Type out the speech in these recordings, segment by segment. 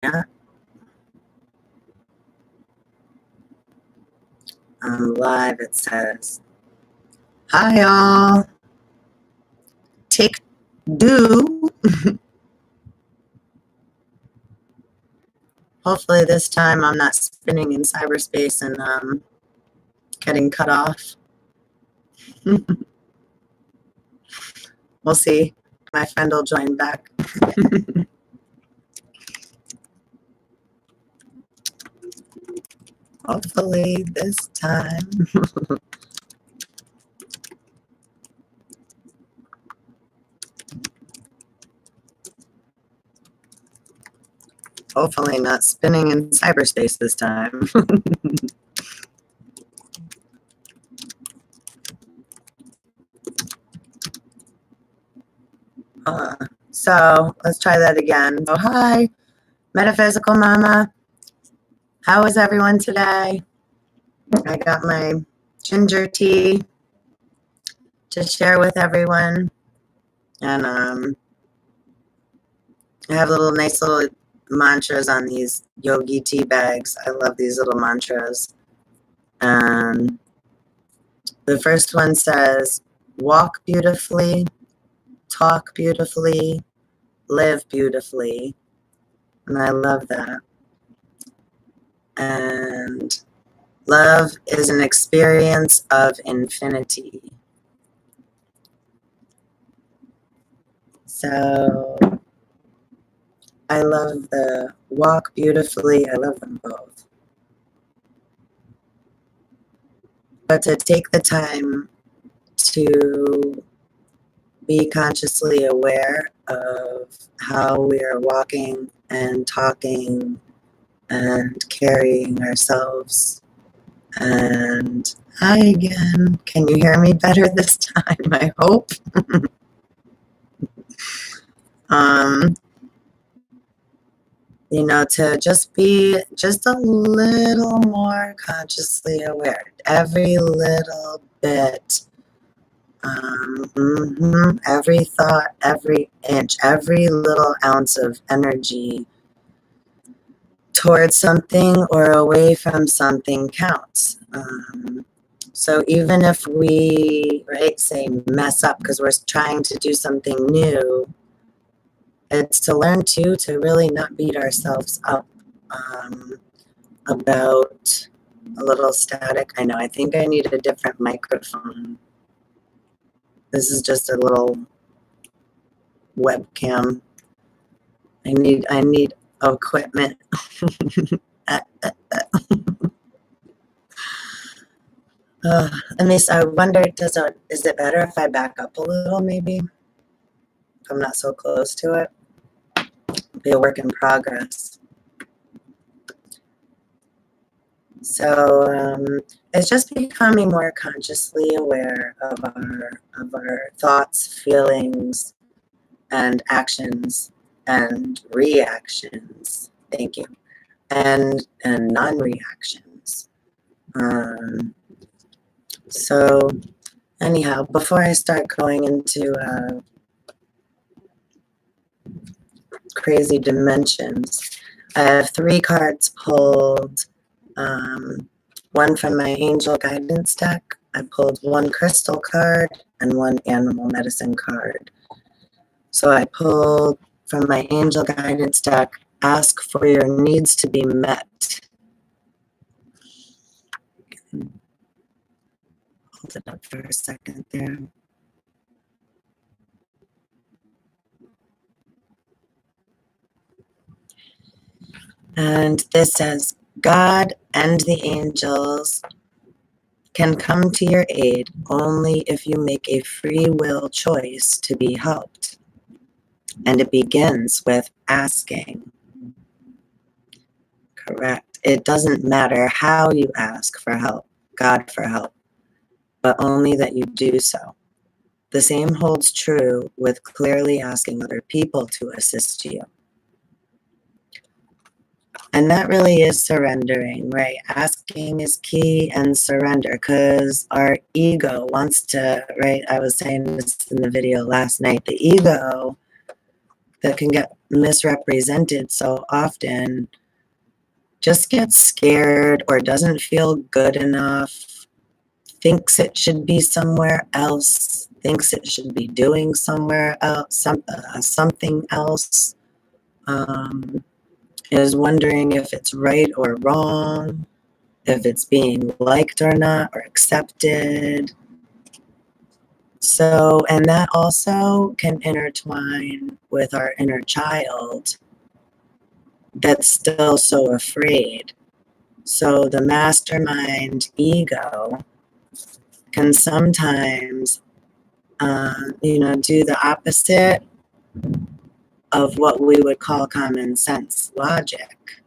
Yeah. On live, it says, hi, all. Take do. Hopefully this time I'm not spinning in cyberspace and getting cut off. We'll see. My friend will join back. Hopefully this time. Hopefully not spinning in cyberspace this time. So let's try that again. Oh, hi, Metaphysical Mama. How is everyone today? I got my ginger tea to share with everyone. And I have nice little mantras on these yogi tea bags. I love these little mantras. The first one says, walk beautifully, talk beautifully, live beautifully. And I love that. And love is an experience of infinity. So I love the walk beautifully. I love them both. But to take the time to be consciously aware of how we are walking and talking and carrying ourselves. And hi again. Can you hear me better this time? I hope. You know, to just be just a little more consciously aware. Every little bit. Every thought, every inch, every little ounce of energy towards something or away from something counts. So even if we, say mess up because we're trying to do something new, it's to learn to really not beat ourselves up about a little static. I know, I think I need a different microphone. This is just a little webcam. I need equipment. I wonder, is it better if I back up a little, maybe? If I'm not so close to it. It'll be a work in progress. So it's just becoming more consciously aware of our thoughts, feelings, and actions and reactions. Thank you. And non-reactions. So anyhow, before I start going into crazy dimensions, I have 3 cards pulled. One from my angel guidance deck. I pulled 1 crystal card and 1 animal medicine card. So I pulled from my angel guidance deck, ask for your needs to be met. Hold it up for a second there. And this says, God and the angels can come to your aid only if you make a free will choice to be helped. And it begins with asking. Correct. It doesn't matter how you ask for help, God for help, but only that you do so. The same holds true with clearly asking other people to assist you. And that really is surrendering, right? Asking is key, and surrender, because our ego wants to, right? I was saying this in the video last night. The ego that can get misrepresented so often just gets scared or doesn't feel good enough, thinks it should be somewhere else, thinks it should be doing somewhere else, something else, is wondering if it's right or wrong, if it's being liked or not, or accepted. So, and that also can intertwine with our inner child that's still so afraid. So the mastermind ego can sometimes, do the opposite of what we would call common sense logic.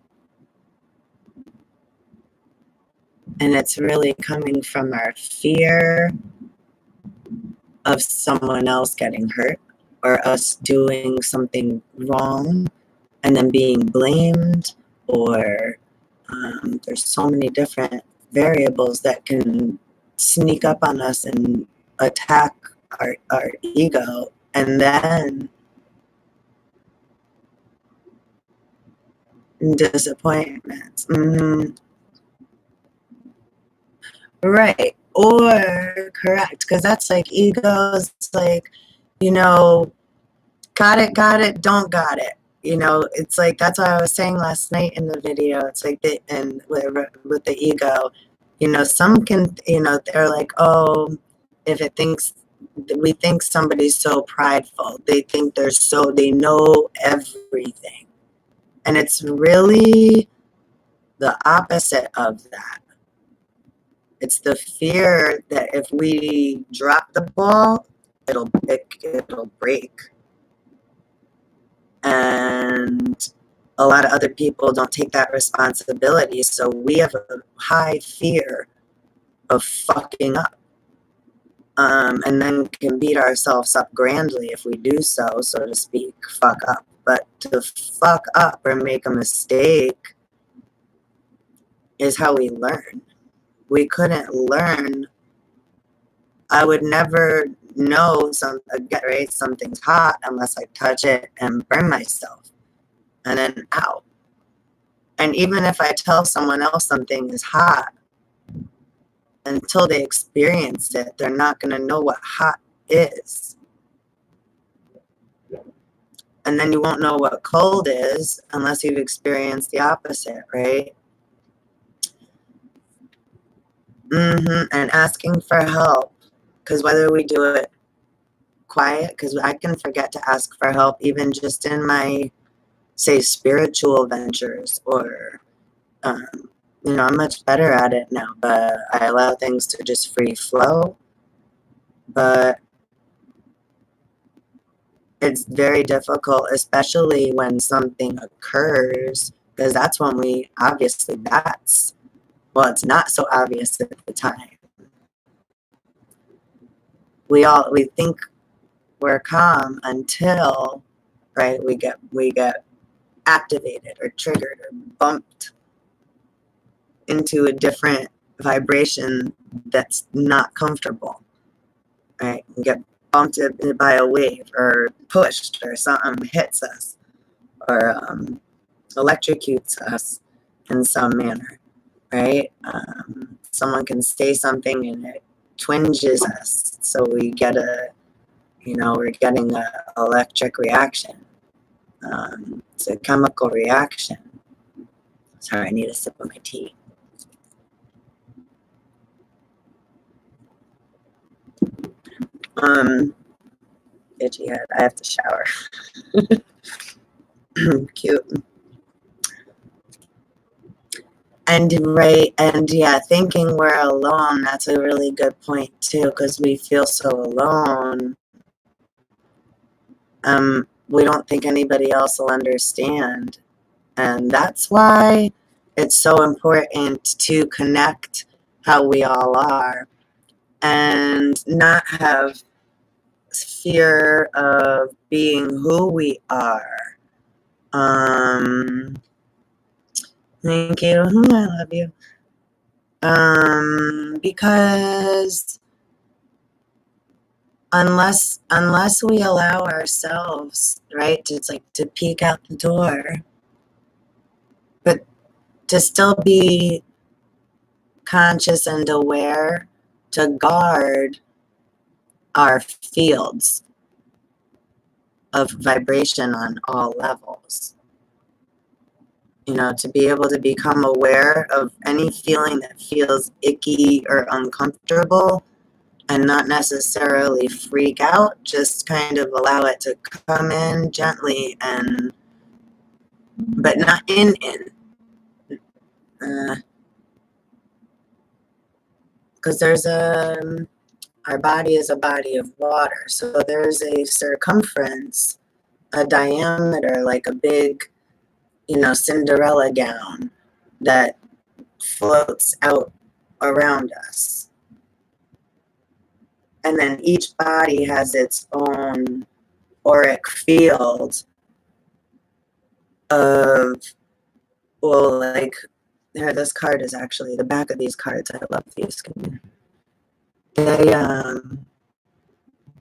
And it's really coming from our fear of someone else getting hurt or us doing something wrong and then being blamed, or there's so many different variables that can sneak up on us and attack our ego. And then disappointments. Right. Or correct. Because that's like egos, like, got it, don't got it. It's like, that's what I was saying last night in the video. It's like, and with the ego, some can, they're like, oh, if it thinks, we think somebody's so prideful. They think they know everything. And it's really the opposite of that. It's the fear that if we drop the ball, it'll break. And a lot of other people don't take that responsibility. So we have a high fear of fucking up. And then can beat ourselves up grandly if we do so to speak, fuck up. But to fuck up or make a mistake is how we learn. We couldn't learn. I would never know something's hot unless I touch it and burn myself. And then ow. And even if I tell someone else something is hot, until they experience it, they're not going to know what hot is. And then you won't know what cold is unless you've experienced the opposite, right? And asking for help, because whether we do it quiet, because I can forget to ask for help even just in my, say, spiritual ventures, or I'm much better at it now, but I allow things to just free flow. But it's very difficult, especially when something occurs, because that's when it's not so obvious at the time. We think we're calm until, right, we get activated or triggered or bumped into a different vibration that's not comfortable, right? We get bumped by a wave or pushed, or something hits us or electrocutes us in some manner, right? Someone can say something and it twinges us, so we get we're getting an electric reaction. It's a chemical reaction. Sorry, I need a sip of my tea. Itchy head. I have to shower. Cute. And yeah, thinking we're alone, that's a really good point too, because we feel so alone. We don't think anybody else will understand. And that's why it's so important to connect how we all are and not have fear of being who we are. Thank you. I love you. Because unless we allow ourselves, right, to, it's like to peek out the door, but to still be conscious and aware, to guard our fields of vibration on all levels. You know, to be able to become aware of any feeling that feels icky or uncomfortable and not necessarily freak out, just kind of allow it to come in gently and, but not in. Because there's our body is a body of water. So there's a circumference, a diameter, like a big, you know, Cinderella gown that floats out around us. And then each body has its own auric field of, well, like, here, this card is actually, the back of these cards, I love these. They,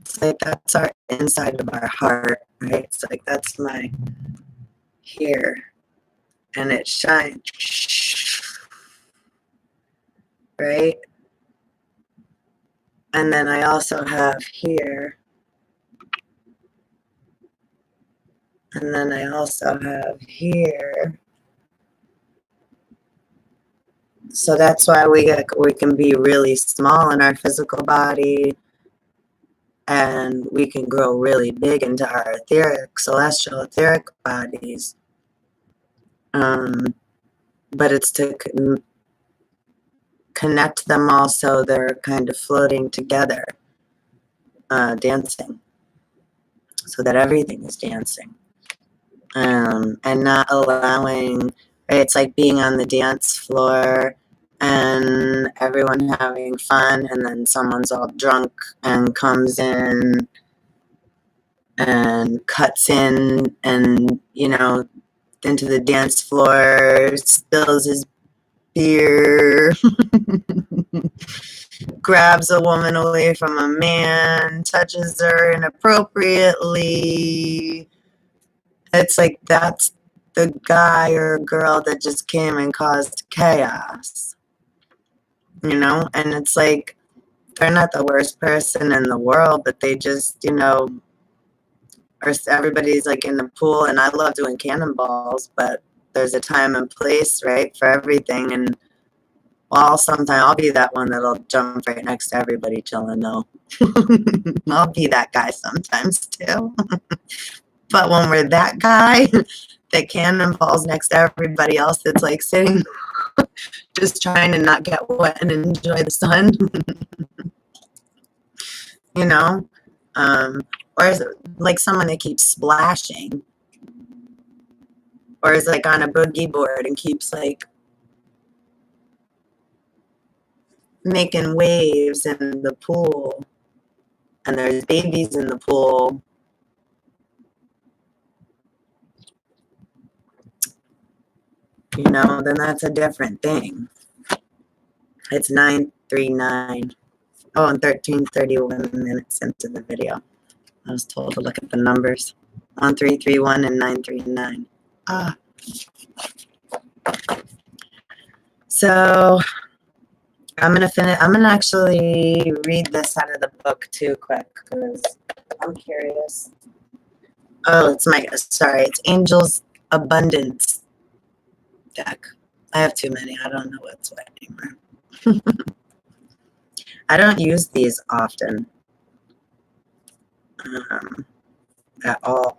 it's like that's our inside of our heart, right? It's like that's my here, and it shines, right? And then I also have here, and then I also have here. So that's why we can be really small in our physical body, and we can grow really big into our etheric, celestial etheric bodies. But it's to connect them all so they're kind of floating together, dancing, so that everything is dancing, and not allowing, right? It's like being on the dance floor and everyone having fun, and then someone's all drunk and comes in and cuts in and, you know, into the dance floor, spills his beer, grabs a woman away from a man, touches her inappropriately. It's like that's the guy or girl that just came and caused chaos, you know? And it's like they're not the worst person in the world, but they just, you know, or everybody's like in the pool, and I love doing cannonballs, but there's a time and place, right, for everything. And well, sometimes I'll be that one that'll jump right next to everybody chilling, though. I'll be that guy sometimes too. But when we're that guy that cannonballs next to everybody else that's like sitting, just trying to not get wet and enjoy the sun, you know, or is it like someone that keeps splashing, or is like on a boogie board and keeps like making waves in the pool, and there's babies in the pool. You know, then that's a different thing. It's 9:39. Oh, and 13:31 minutes into the video. I was told to look at the numbers. 1331 and 939. Ah. So I'm gonna finish. I'm gonna actually read this out of the book too, quick, because I'm curious. Oh, it's it's Angel's Abundance deck. I have too many. I don't know what's what anymore. I don't use these often at all.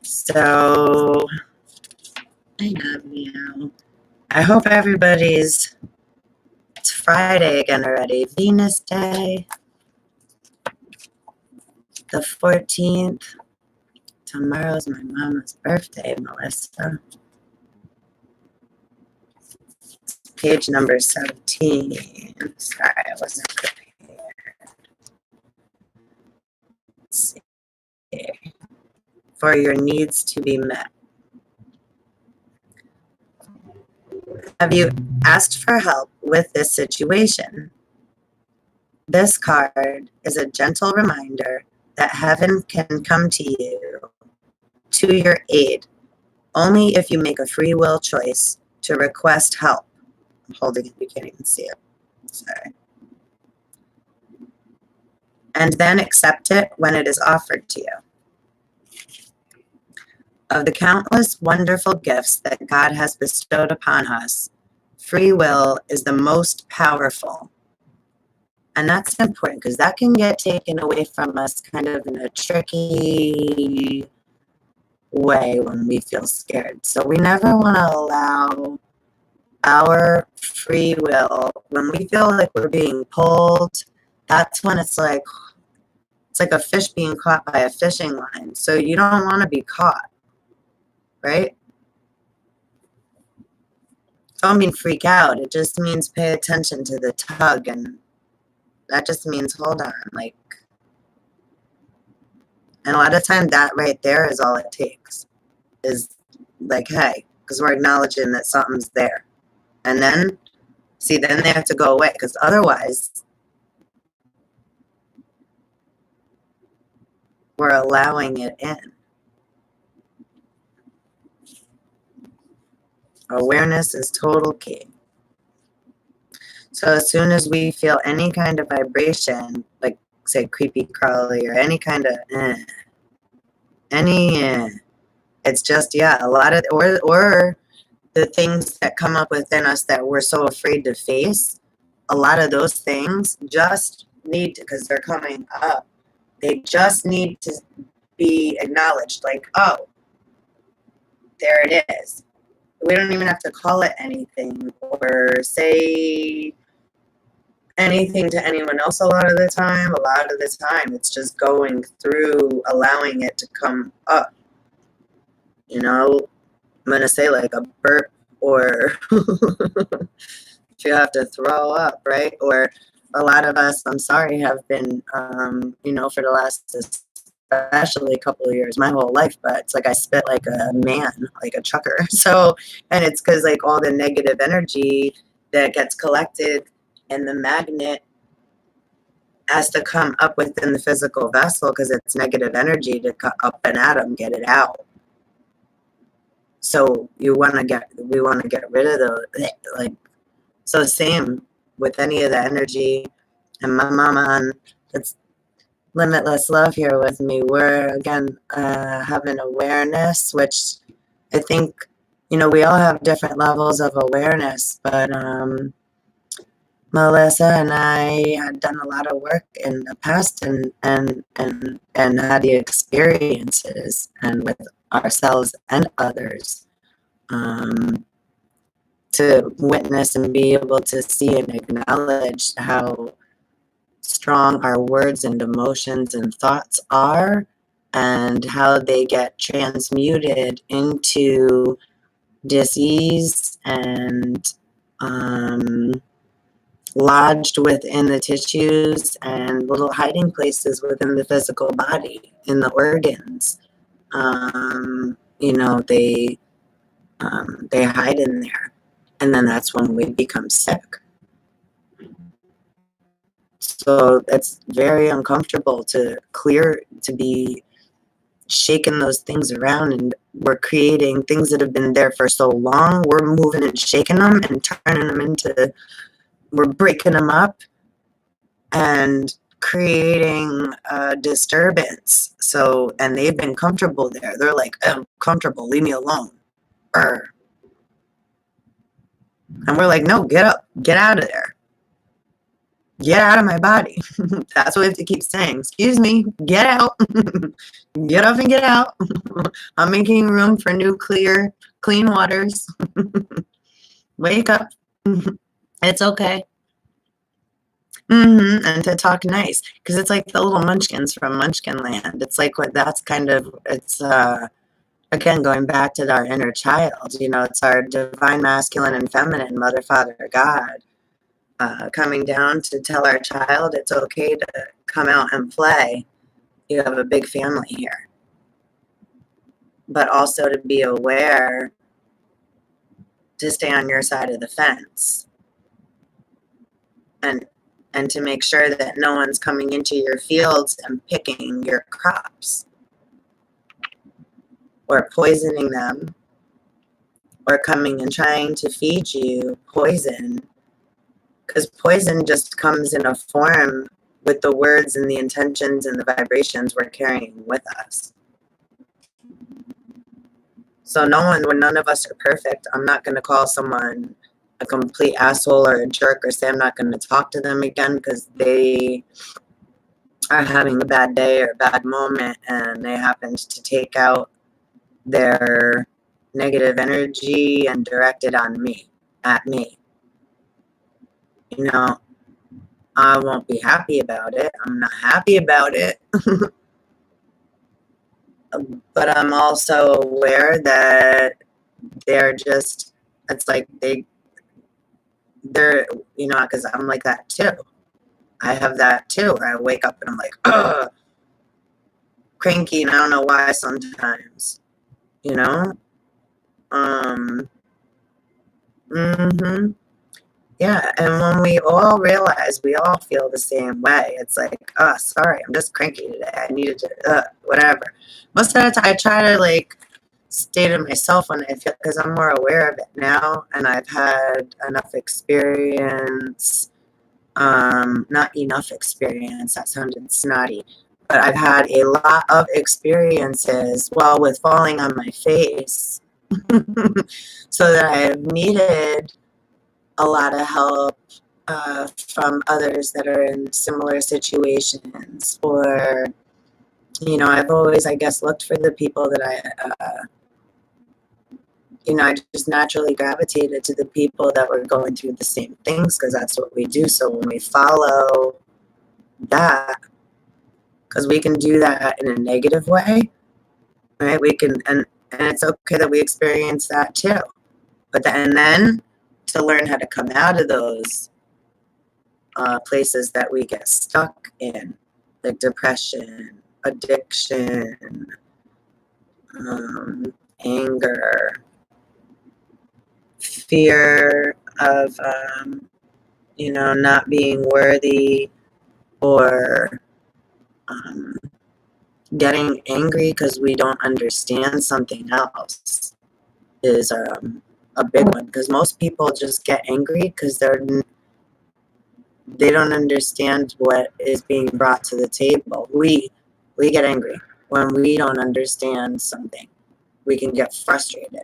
So I love you. I hope everybody's, it's Friday again already. Venus Day. The 14th. Tomorrow's my mama's birthday, Melissa. Page number 17. Sorry, I wasn't prepared. Let's see. For your needs to be met. Have you asked for help with this situation? This card is a gentle reminder that heaven can come to you, to your aid, only if you make a free will choice to request help. I'm holding it, you can't even see it. Sorry. And then accept it when it is offered to you. Of the countless wonderful gifts that God has bestowed upon us, free will is the most powerful. And that's important because that can get taken away from us kind of in a tricky way when we feel scared. So we never want to allow our free will, when we feel like we're being pulled, that's when it's like a fish being caught by a fishing line. So you don't want to be caught, right? Don't mean freak out. It just means pay attention to the tug, and that just means hold on, like. And a lot of time that right there is all it takes, is like, hey, because we're acknowledging that something's there. And then, see, then they have to go away, because otherwise we're allowing it in. Awareness is total key. So as soon as we feel any kind of vibration, like say creepy crawly or any kind of it's just, yeah, a lot of, or the things that come up within us that we're so afraid to face, a lot of those things just need to, because they're coming up, they just need to be acknowledged, like, oh, there it is. We don't even have to call it anything or say anything to anyone else a lot of the time. A lot of the time, it's just going through, allowing it to come up. You know, I'm going to say like a burp, or if you have to throw up, right? Or a lot of us, I'm sorry, have been, you know, for the last, especially a couple of years, my whole life, but it's like I spit like a man, like a trucker. So, and it's because like all the negative energy that gets collected in the magnet has to come up within the physical vessel, because it's negative energy to cut up an atom, get it out. So we want to get rid of the, like, so same with any of the energy. And my mama, it's limitless love here with me. We're again having awareness, which I think, you know, we all have different levels of awareness, but Melissa and I had done a lot of work in the past, and had the experiences, and with ourselves and others, to witness and be able to see and acknowledge how strong our words and emotions and thoughts are, and how they get transmuted into disease and lodged within the tissues and little hiding places within the physical body, in the organs. You know, they hide in there, and then that's when we become sick. So it's very uncomfortable to be shaking those things around, and we're creating things that have been there for so long. We're moving and shaking them and turning them into, we're breaking them up and creating a disturbance. So, and they've been comfortable there. They're like, I'm comfortable, leave me alone. Urgh. And we're like, no, get up, get out of there. Get out of my body. That's what we have to keep saying. Excuse me, get out. Get up and get out. I'm making room for new, clear, clean waters. Wake up. It's okay. And to talk nice, because it's like the little munchkins from Munchkin Land. It's like what that's kind of, it's again going back to our inner child. You know, it's our divine masculine and feminine, mother, father, God, coming down to tell our child it's okay to come out and play. You have a big family here, but also to be aware to stay on your side of the fence. And and to make sure that no one's coming into your fields and picking your crops or poisoning them or coming and trying to feed you poison, because poison just comes in a form with the words and the intentions and the vibrations we're carrying with us. So none of us are perfect. I'm not going to call someone a complete asshole or a jerk or say I'm not going to talk to them again because they are having a bad day or a bad moment and they happened to take out their negative energy and direct it on me, at me. You know, I won't be happy about it. I'm not happy about it. But I'm also aware that they're just, it's like they're, you know, because I'm like that too. I have that too, where I wake up and I'm like, ugh, cranky, and I don't know why sometimes, you know? Mm-hmm. Yeah, and when we all realize we all feel the same way, it's like, oh, sorry, I'm just cranky today. I needed to, whatever. Most of the time, I try to like stay to myself when I feel, because I'm more aware of it now, and I've had enough experience. Not enough experience. That sounded snotty, but I've had a lot of experiences, well, with falling on my face, so that I've needed a lot of help from others that are in similar situations, or, you know, I've always, I guess, looked for the people that you know, I just naturally gravitated to the people that were going through the same things, because that's what we do. So when we follow that, because we can do that in a negative way, right? We can, and it's okay that we experience that too. But then to learn how to come out of those places that we get stuck in, like depression, addiction, anger, fear of, you know, not being worthy, or getting angry because we don't understand something else is a big one. Because most people just get angry because they don't understand what is being brought to the table. We get angry when we don't understand something. We can get frustrated.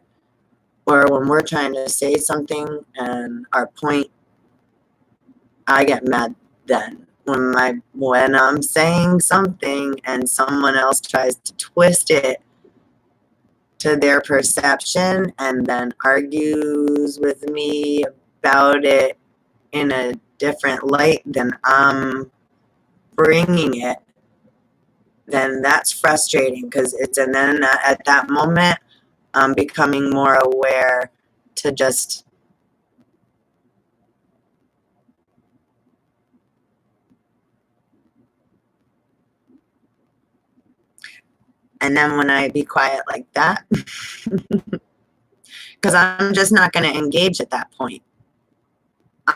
Or when we're trying to say something and our point, I get mad then. When I'm saying something and someone else tries to twist it to their perception and then argues with me about it in a different light than I'm bringing it, then that's frustrating, because and then at that moment, I'm becoming more aware to just and then when I be quiet like that, because I'm just not going to engage at that point.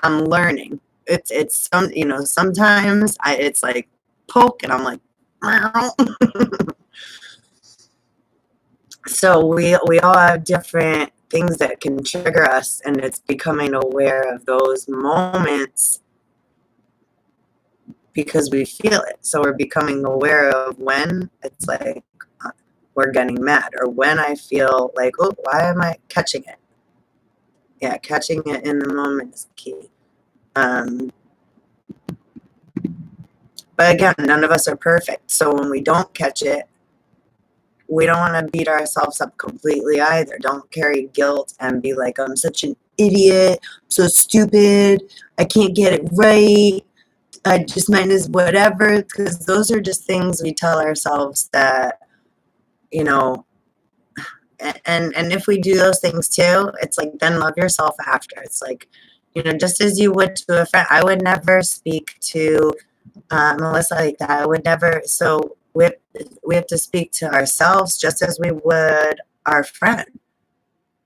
I'm learning. It's some, you know, sometimes it's like poke and I'm like, meow. So we all have different things that can trigger us, and it's becoming aware of those moments because we feel it. So we're becoming aware of when it's like we're getting mad, or when I feel like, oh, why am I catching it? Yeah, catching it in the moment is key. But again, none of us are perfect. So when we don't catch it, we don't want to beat ourselves up completely either. Don't carry guilt and be like, I'm such an idiot, I'm so stupid, I can't get it right, I just might as whatever, because those are just things we tell ourselves that, you know, and if we do those things too, it's like, then love yourself after. It's like, you know, just as you would to a friend. I would never speak to Melissa like that. I would never. So we have to speak to ourselves just as we would our friend.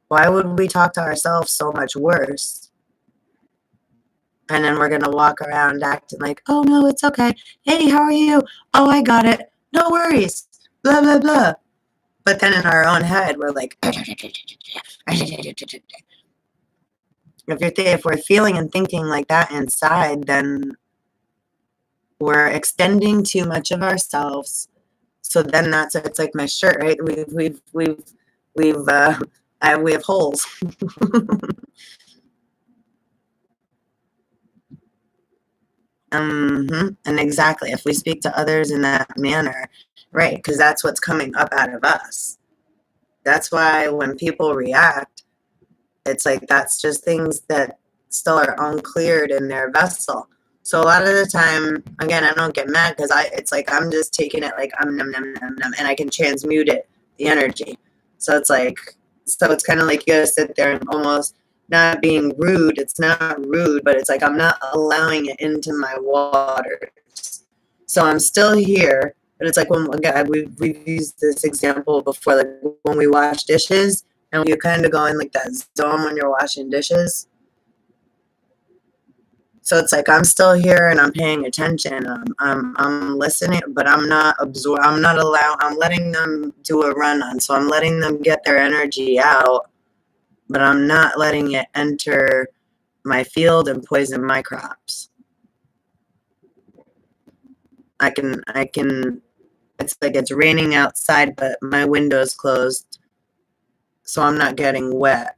Why would we talk to ourselves so much worse And then we're going to walk around acting like, oh, no, it's okay. Hey, how are you? Oh, I got it. No worries. Blah, blah, blah. But then in our own head, we're like, if we're feeling and thinking like that inside, then we're extending too much of ourselves. So then it's like my shirt, right? We have holes. And exactly, if we speak to others in that manner, right? Because that's what's coming up out of us. That's why when people react, it's like that's just things that still are uncleared in their vessel. So a lot of the time, again, I don't get mad because it's like I'm just taking it like I'm num num num num, and I can transmute it, the energy. So it's kind of like you gotta sit there and almost not being rude. It's not rude, but it's like I'm not allowing it into my waters. So I'm still here, but it's like again, we've used this example before, like when we wash dishes and you're kind of going like that zone when you're washing dishes. So it's like I'm still here and I'm paying attention. I'm listening, but I'm not I'm letting them do a run on. So I'm letting them get their energy out, but I'm not letting it enter my field and poison my crops. It's like it's raining outside, but my window's closed, so I'm not getting wet.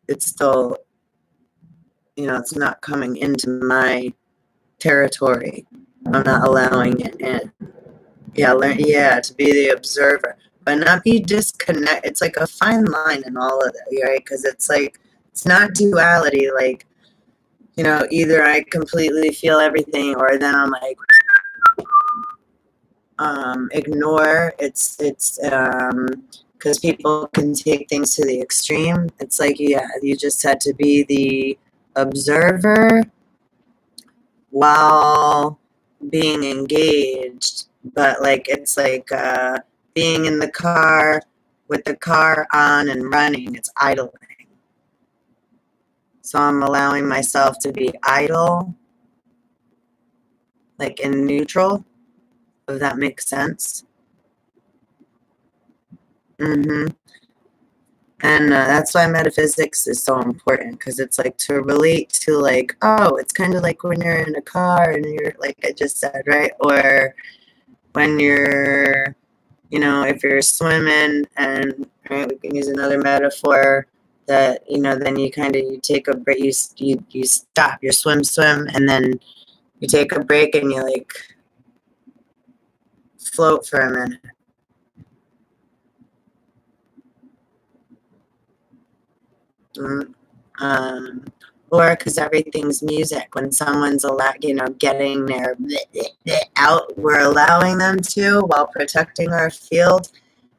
It's still, it's not coming into my territory. I'm not allowing it in. Yeah, to be the observer, but not be disconnected. It's like a fine line in all of that, right? Because it's like, it's not duality. Like, either I completely feel everything or then I'm like, ignore. It's because people can take things to the extreme. It's like, yeah, you just had to be the observer while being engaged, but like it's like being in the car with the car on and running, it's idling. So I'm allowing myself to be idle, like in neutral, if that makes sense. Mm-hmm. And that's why metaphysics is so important, because it's like to relate to like, oh, it's kind of like when you're in a car and you're like I just said, right? Or when you're, if you're swimming and, right, we can use another metaphor that, then you take a break, you stop, you swim, and then you take a break and you like float for a minute. Or because everything's music. When someone's getting their out, we're allowing them to while protecting our field.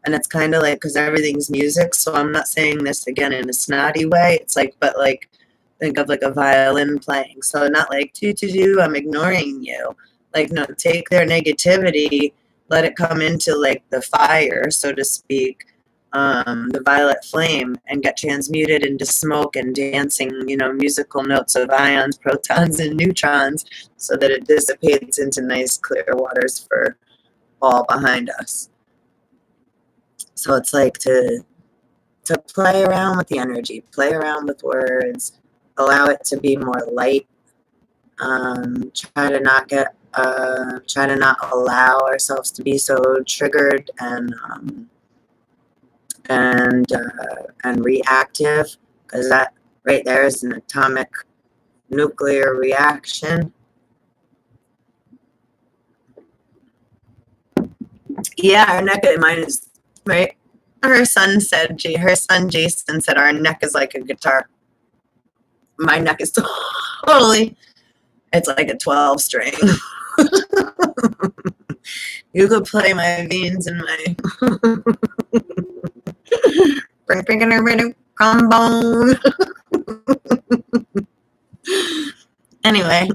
And it's kind of like, because everything's music. So I'm not saying this again in a snotty way. It's like, but like, think of like a violin playing. So not like, I'm ignoring you. Like, no, take their negativity, let it come into like the fire, so to speak, the violet flame, and get transmuted into smoke and dancing, musical notes of ions, protons, and neutrons, so that it dissipates into nice clear waters for all behind us. So it's like to play around with the energy, play around with words, allow it to be more light. Try to not allow ourselves to be so triggered and reactive, because that right there is an atomic nuclear reaction. Yeah, our neck, mine is right. Her son Jason said our neck is like a guitar. My neck is totally, it's like a 12 string. You could play my veins and my trombone. Anyway,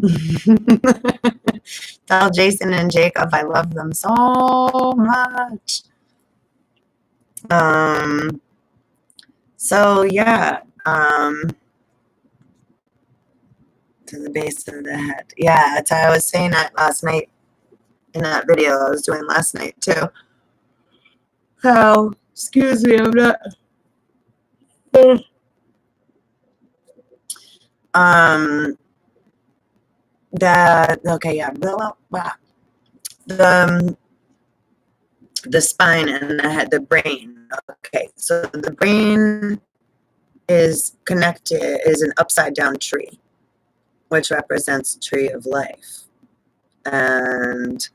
tell Jason and Jacob I love them so much. So yeah, to the base of the head. Yeah, that's how I was saying that last night in that video I was doing last night too. How, excuse me, I'm not. Okay, yeah, blah, blah. The spine and the head, the brain. Okay, so the brain is connected, is an upside down tree, which represents the tree of life. And,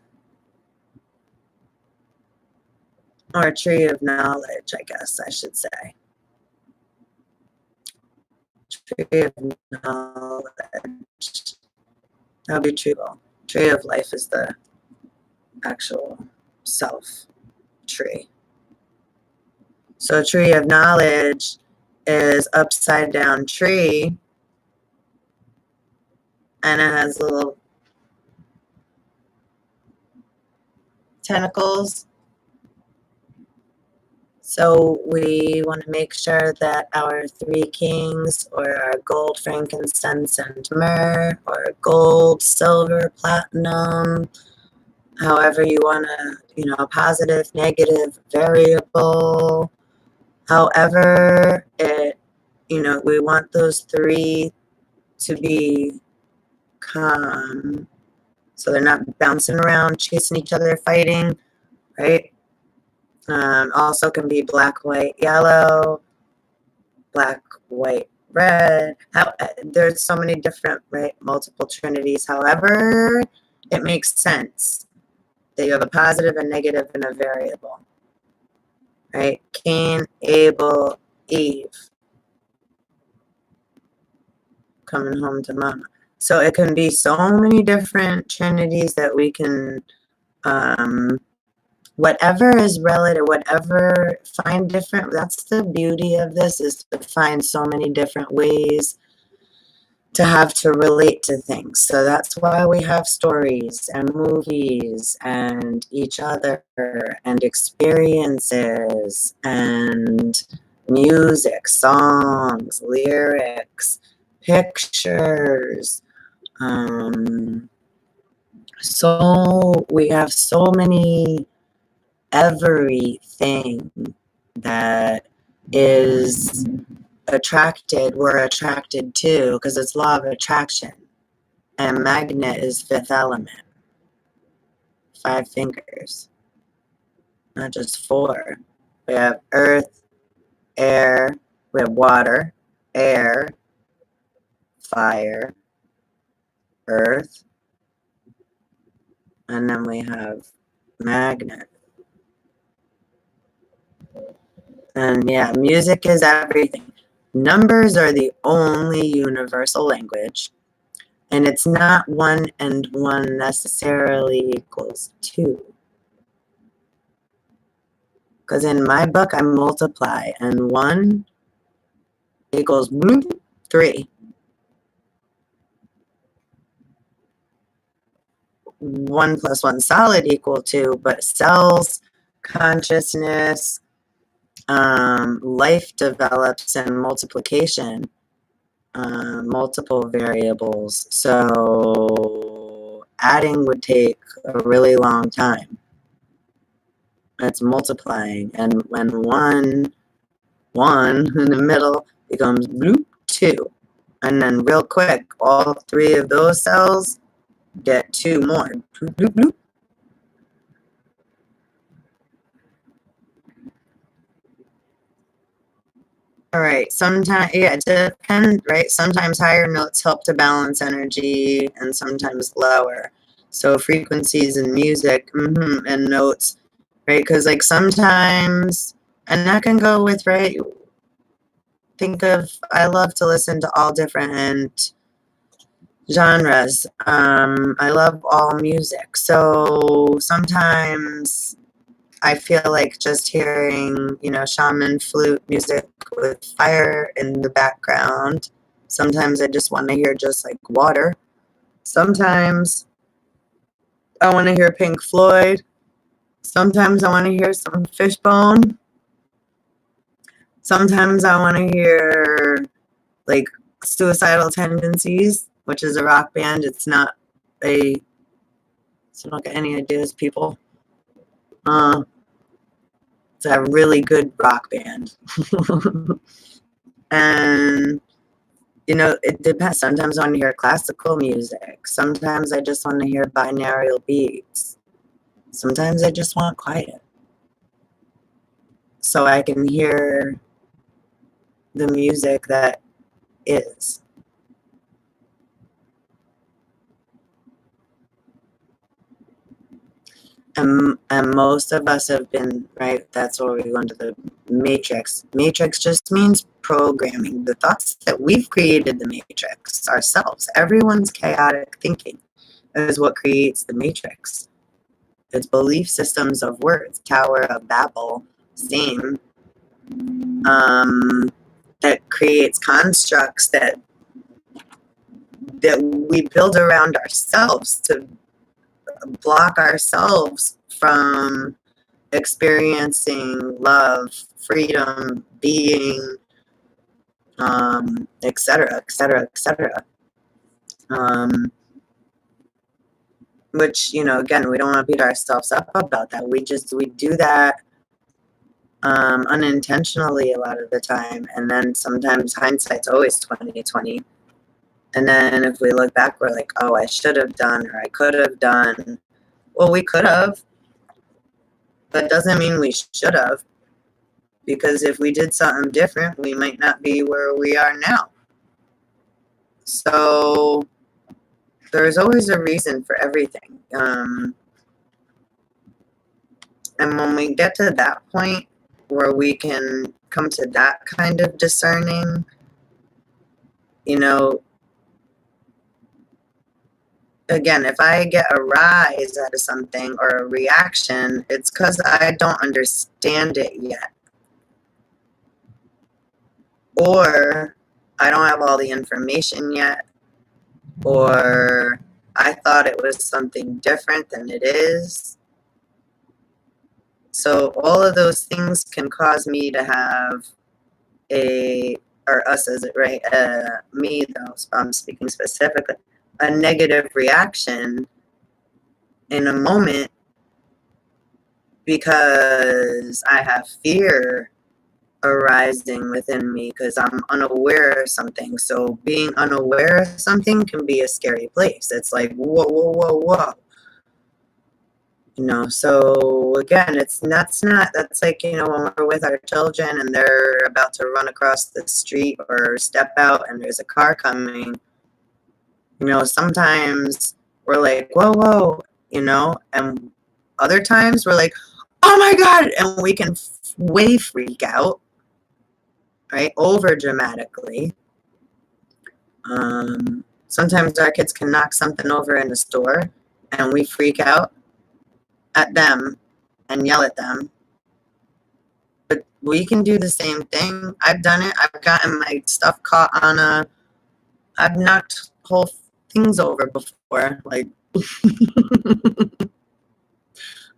or a tree of knowledge, I guess I should say. Tree of knowledge. That would be tree. Tree of life is the actual self tree. So tree of knowledge is upside down tree, and it has little tentacles. So we want to make sure that our three kings, or our gold, frankincense, and myrrh, or gold, silver, platinum, however you want to, positive, negative, variable, however it, we want those three to be calm. So they're not bouncing around, chasing each other, fighting, right? Also can be black, white, yellow, black, white, red. There's so many different, right, multiple trinities. However, it makes sense that you have a positive, a negative, and a variable, right? Cain, Abel, Eve, coming home to mama. So it can be so many different trinities that we can, whatever is relative, whatever, find different. That's the beauty of this, is to find so many different ways to have to relate to things. So that's why we have stories and movies and each other and experiences and music, songs, lyrics, pictures. So we have so many, everything that is attracted, we're attracted to, because it's law of attraction. And magnet is fifth element. 5 fingers, not just 4. We have earth, air, we have water, air, fire, earth, and then we have magnet. And yeah, music is everything. Numbers are the only universal language, and it's not 1 and 1 necessarily equals 2. Because in my book, I multiply, and 1 equals 3. 1 plus 1 solid equal 2, but cells, consciousness, life develops in multiplication, multiple variables. So adding would take a really long time. It's multiplying, and when 1 in the middle becomes 2, and then real quick, all 3 of those cells get 2 more. All right, sometimes, yeah, it depends, right? Sometimes higher notes help to balance energy, and sometimes lower. So frequencies in music, and notes, right? Because like sometimes, and that can go with, right? I love to listen to all different genres. I love all music. So sometimes I feel like just hearing, shaman flute music with fire in the background. Sometimes I just want to hear just like water. Sometimes I want to hear Pink Floyd. Sometimes I want to hear some Fishbone. Sometimes I want to hear like Suicidal Tendencies. which is a rock band. It's not a, so don't get any ideas, people. It's a really good rock band. And, you know, it depends. Sometimes I want to hear classical music. Sometimes I just want to hear binaural beats. Sometimes I just want quiet, so I can hear the music that is. And most of us have been, right? That's where we go into the matrix. Matrix just means programming. The thoughts that we've created the matrix ourselves. Everyone's chaotic thinking is what creates the matrix. It's belief systems of words. Tower of Babel, same. That creates constructs that we build around ourselves to block ourselves from experiencing love, freedom, being, etc., etc., etc. Which, you know, again, we don't want to beat ourselves up about that. We do that unintentionally a lot of the time, and then sometimes hindsight's always 20/20. And then if we look back, we're like, oh, I should have done, or I could have done. Well, we could have, but doesn't mean we should have, because if we did something different, we might not be where we are now. So there's always a reason for everything. And when we get to that point where we can come to that kind of discerning, you know, again, if I get a rise out of something or a reaction, it's because I don't understand it yet. Or I don't have all the information yet. Or I thought it was something different than it is. So all of those things can cause me to have or us as it, right? Me though, I'm speaking specifically, a negative reaction in a moment because I have fear arising within me because I'm unaware of something. So being unaware of something can be a scary place. It's like, whoa, whoa, whoa, whoa. You know, so again, that's like, you know, when we're with our children and they're about to run across the street or step out and there's a car coming, you know, sometimes we're like, whoa, whoa, you know, and other times we're like, oh my God, and we can way freak out, right? Over dramatically. Sometimes our kids can knock something over in the store and we freak out at them and yell at them. But we can do the same thing. I've done it. I've gotten my stuff caught on I've knocked whole things over before. Like,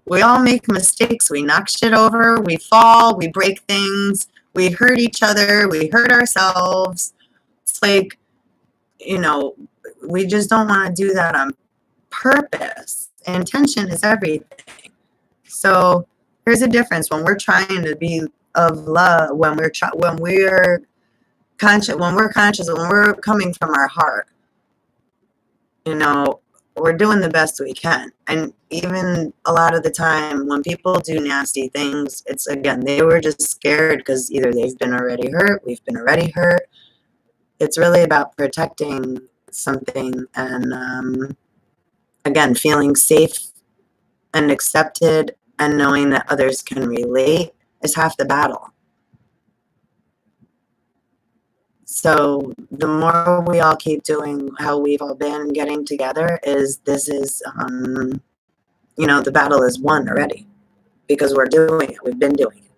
we all make mistakes. We knock shit over. We fall. We break things. We hurt each other. We hurt ourselves. It's like, you know, we just don't want to do that on purpose. Intention is everything. So there's a difference when we're trying to be of love, when we're conscious, when we're coming from our heart. You know, we're doing the best we can. And even a lot of the time when people do nasty things, it's, again, they were just scared because either they've been already hurt, we've been already hurt. It's really about protecting something and, again, feeling safe and accepted and knowing that others can relate is half the battle. So the more we all keep doing how we've all been getting together this is, you know, the battle is won already because we're doing it. We've been doing it.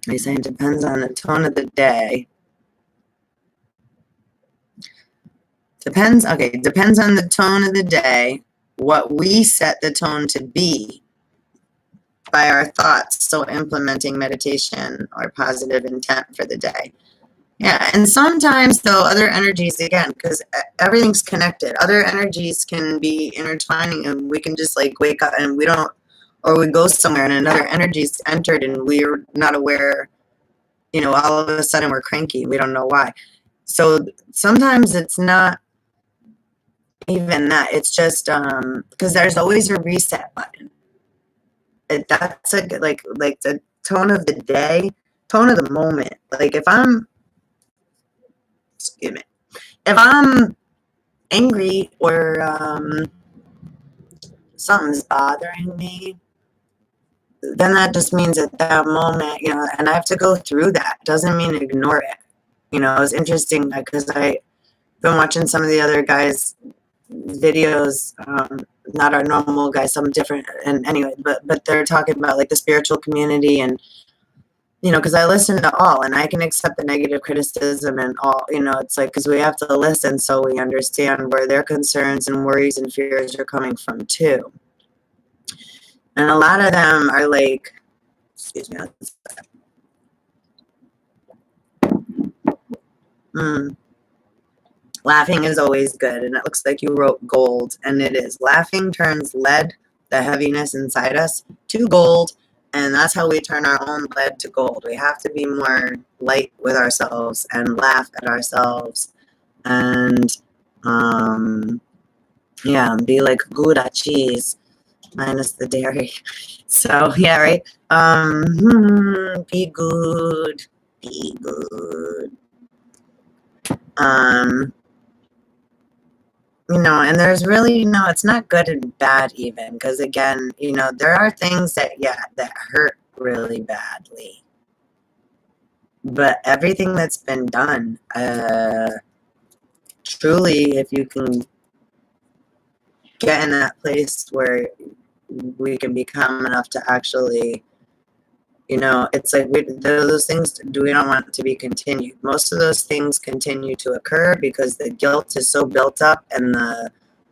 They say it depends on the tone of the day. Depends on the tone of the day, what we set the tone to be by our thoughts. So implementing meditation or positive intent for the day. Yeah, and sometimes though other energies, again, because everything's connected, other energies can be intertwining, and we can just like wake up and we don't, or we go somewhere and another energy's entered and we're not aware, you know, all of a sudden we're cranky, we don't know why. So sometimes it's not even that, it's just because there's always a reset button. That's a good, like the tone of the day, tone of the moment. Like if I'm, excuse me, if I'm angry or something's bothering me, then that just means at that moment, you know, and I have to go through that. Doesn't mean ignore it. You know, it's interesting because I've been watching some of the other guys' videos, not our normal guys, some different, and anyway, but they're talking about like the spiritual community and, you know, because I listen to all and I can accept the negative criticism and all, you know, it's like, because we have to listen so we understand where their concerns and worries and fears are coming from too. And a lot of them are like, excuse me. Laughing is always good. And it looks like you wrote gold. And it is. Laughing turns lead, the heaviness inside us, to gold. And that's how we turn our own lead to gold. We have to be more light with ourselves and laugh at ourselves. And, yeah, be like Gouda cheese, minus the dairy. So, yeah, right? Be good. Be good. You know, and there's really, no, it's not good and bad even, because again, you know, there are things that, yeah, that hurt really badly. But everything that's been done, truly, if you can get in that place where we can be calm enough to actually, you know, it's like those things we don't want to be continued. Most of those things continue to occur because the guilt is so built up and the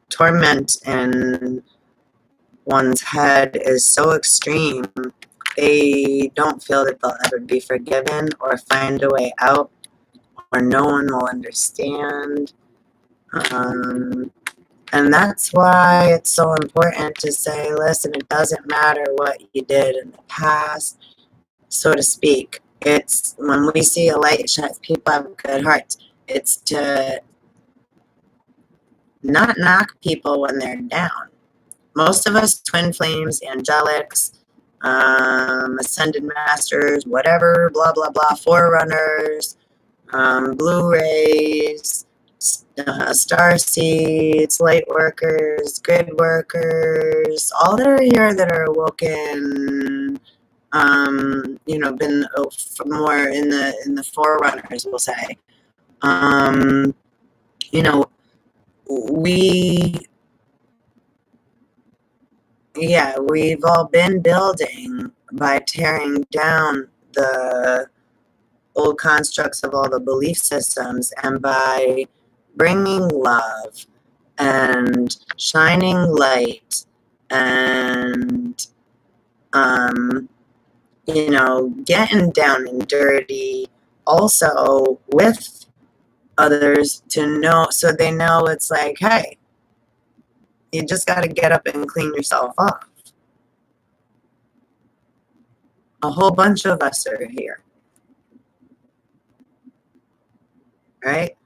torment in one's head is so extreme, they don't feel that they'll ever be forgiven or find a way out, or no one will understand. And that's why it's so important to say, listen, it doesn't matter what you did in the past, so to speak. It's when we see a light shine, people have good hearts. It's to not knock people when they're down. Most of us, twin flames, angelics, ascended masters, whatever, blah, blah, blah, forerunners, blue rays, star seeds, light workers, grid workers, all that are here that are awoken, you know, been more in the forerunners, we'll say. You know, we've all been building by tearing down the old constructs of all the belief systems and by bringing love and shining light and, you know, getting down and dirty also with others to know, so they know it's like, hey, you just got to get up and clean yourself off. A whole bunch of us are here, right?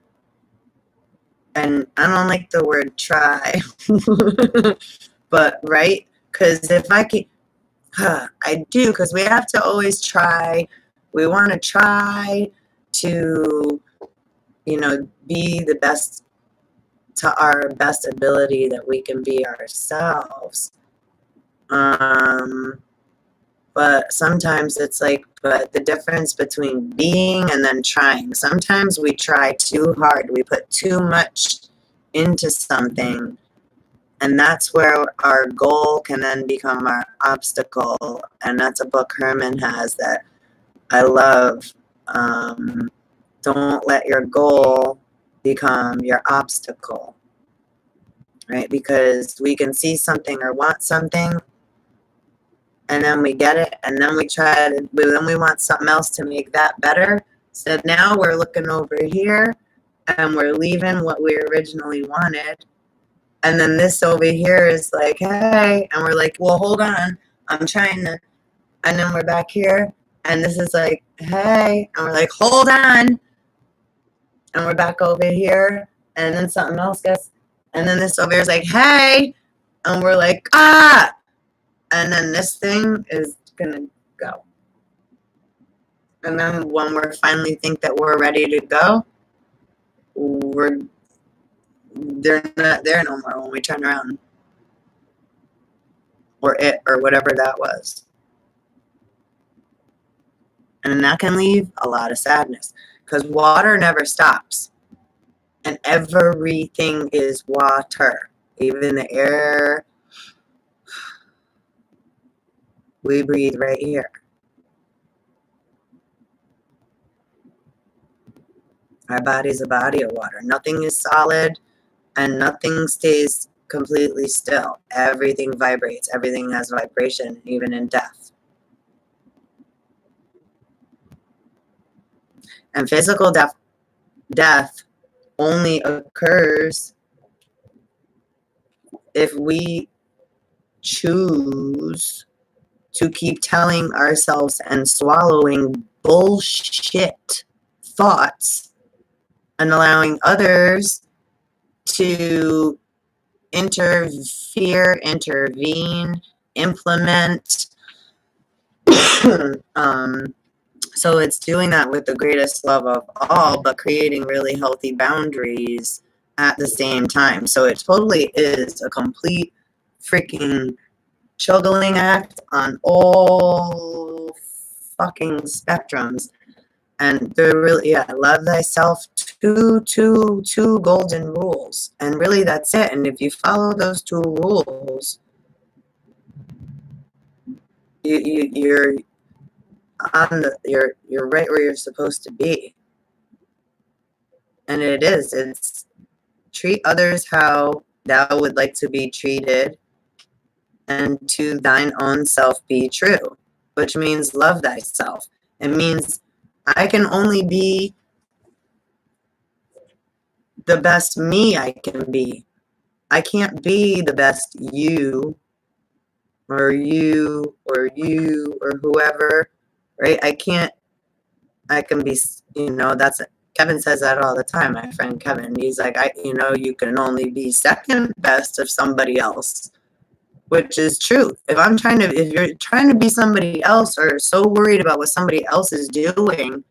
And I don't like the word try, but right? Because if I can, I do, because we have to always try. We want to try to, you know, be the best, to our best ability that we can be ourselves. But sometimes it's like, but the difference between being and then trying. Sometimes we try too hard. We put too much into something. And that's where our goal can then become our obstacle. And that's a book Herman has that I love. Don't let your goal become your obstacle. Right? Because we can see something or want something, and then we get it, and then we try to, then we want something else to make that better, So now we're looking over here and we're leaving what we originally wanted. And then this over here is like, hey, and we're like, well, hold on, I'm trying to, and then we're back here, and this is like, hey, and we're like, hold on, and we're back over here, and then something else gets, and then this over here is like, hey, and we're like, ah, and then this thing is gonna go. And then when we finally think that we're ready to go, they're not there no more when we turn around. Or it, or whatever that was. And that can leave a lot of sadness. Because water never stops. And everything is water. Even the air we breathe right here. Our body's a body of water. Nothing is solid and nothing stays completely still. Everything vibrates. Everything has vibration, even in death. And physical death only occurs if we choose to keep telling ourselves and swallowing bullshit thoughts and allowing others to interfere, intervene, implement. So it's doing that with the greatest love of all, but creating really healthy boundaries at the same time. So it totally is a complete freaking juggling act on all fucking spectrums. And they're really, yeah, love thyself, two golden rules. And really that's it. And if you follow those two rules, you're on the, you're right where you're supposed to be. And it's treat others how thou would like to be treated, and to thine own self be true, which means love thyself. It means I can only be the best me I can be. I can't be the best you or whoever, right? I can be, that's it. Kevin says that all the time, my friend Kevin. He's like, you can only be second best of somebody else, which is true. If you're trying to be somebody else or so worried about what somebody else is doing,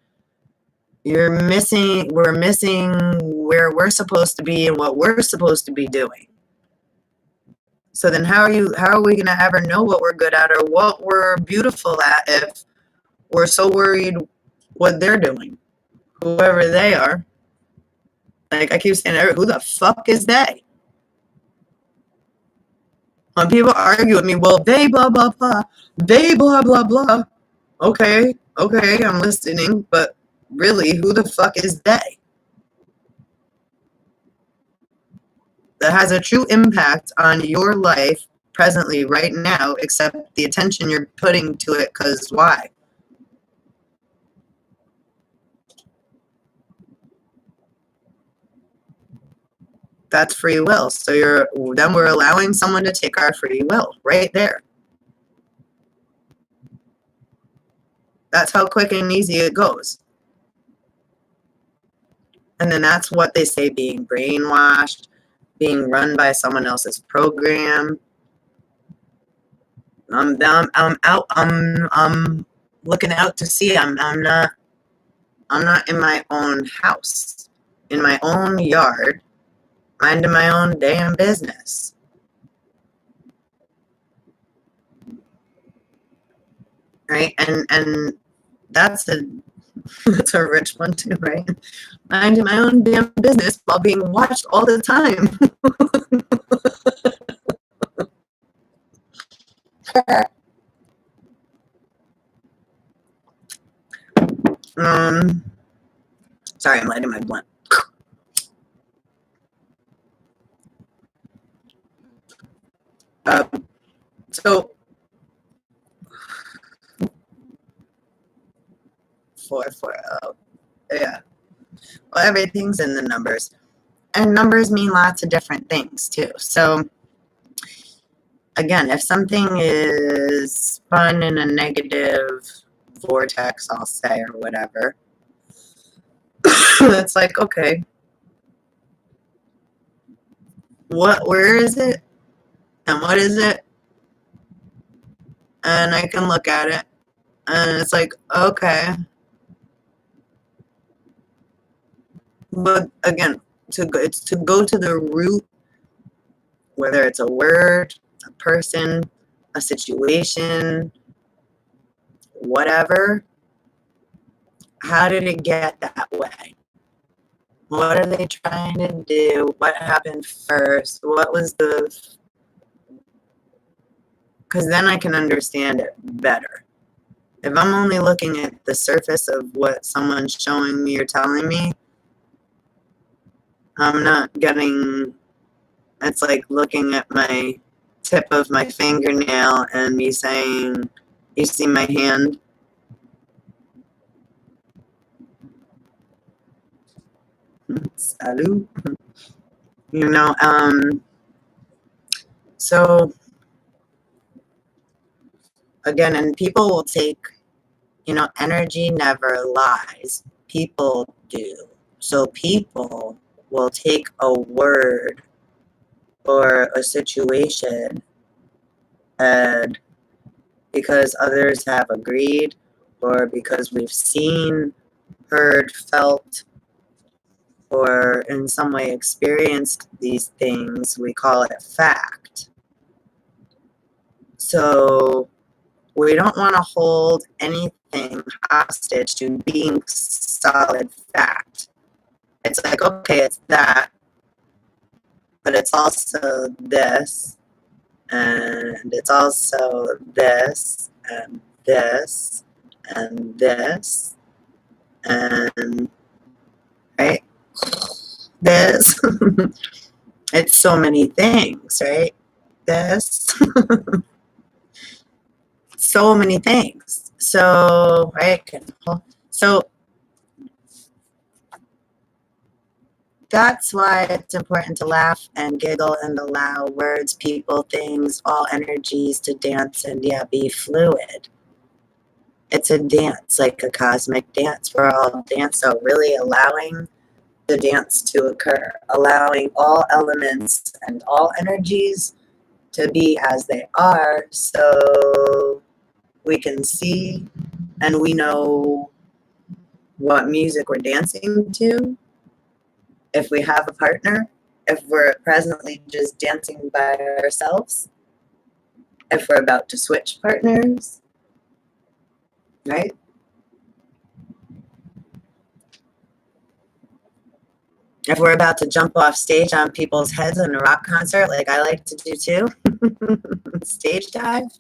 we're missing where we're supposed to be and what we're supposed to be doing. So then how are we going to ever know what we're good at or what we're beautiful at if we're so worried what they're doing, whoever they are? Like I keep saying, who the fuck is they? When people argue with me, well, they blah, blah, blah, they blah, blah, blah. Okay, I'm listening, but really, who the fuck is they? That has a true impact on your life presently, right now, except the attention you're putting to it, because why? That's free will. So then we're allowing someone to take our free will right there. That's how quick and easy it goes. And then that's what they say, being brainwashed, being run by someone else's program. I'm looking out to see. I'm not in my own house, in my own yard, minding my own damn business. Right? And that's a rich one too, right? Minding my own damn business while being watched all the time. Sorry, I'm lighting my blunt. So Yeah. Well, everything's in the numbers. And numbers mean lots of different things too. So again, if something is spun in a negative vortex, I'll say, or whatever, it's like, okay, where is it? And what is it? And I can look at it. And it's like, okay. But again, it's to go to the root, whether it's a word, a person, a situation, whatever. How did it get that way? What are they trying to do? What happened first? What was the... Because then I can understand it better. If I'm only looking at the surface of what someone's showing me or telling me, I'm not getting... It's like looking at my tip of my fingernail and me saying, you see my hand? Salut. You know, so again, and people will take, you know, energy never lies. People do. So people will take a word or a situation, and because others have agreed, or because we've seen, heard, felt, or in some way experienced these things, we call it fact. So we don't want to hold anything hostage to being solid fact. It's like, okay, it's that, but it's also this, and it's also this, and this, and this, and, right? This. It's so many things, right? This. So many things. So, right? So, that's why it's important to laugh and giggle and allow words, people, things, all energies to dance and, yeah, be fluid. It's a dance, like a cosmic dance. We're all dance, so really allowing the dance to occur, allowing all elements and all energies to be as they are, so we can see and we know what music we're dancing to. If we have a partner, if we're presently just dancing by ourselves, if we're about to switch partners, right? If we're about to jump off stage on people's heads in a rock concert, like I like to do too, stage dive.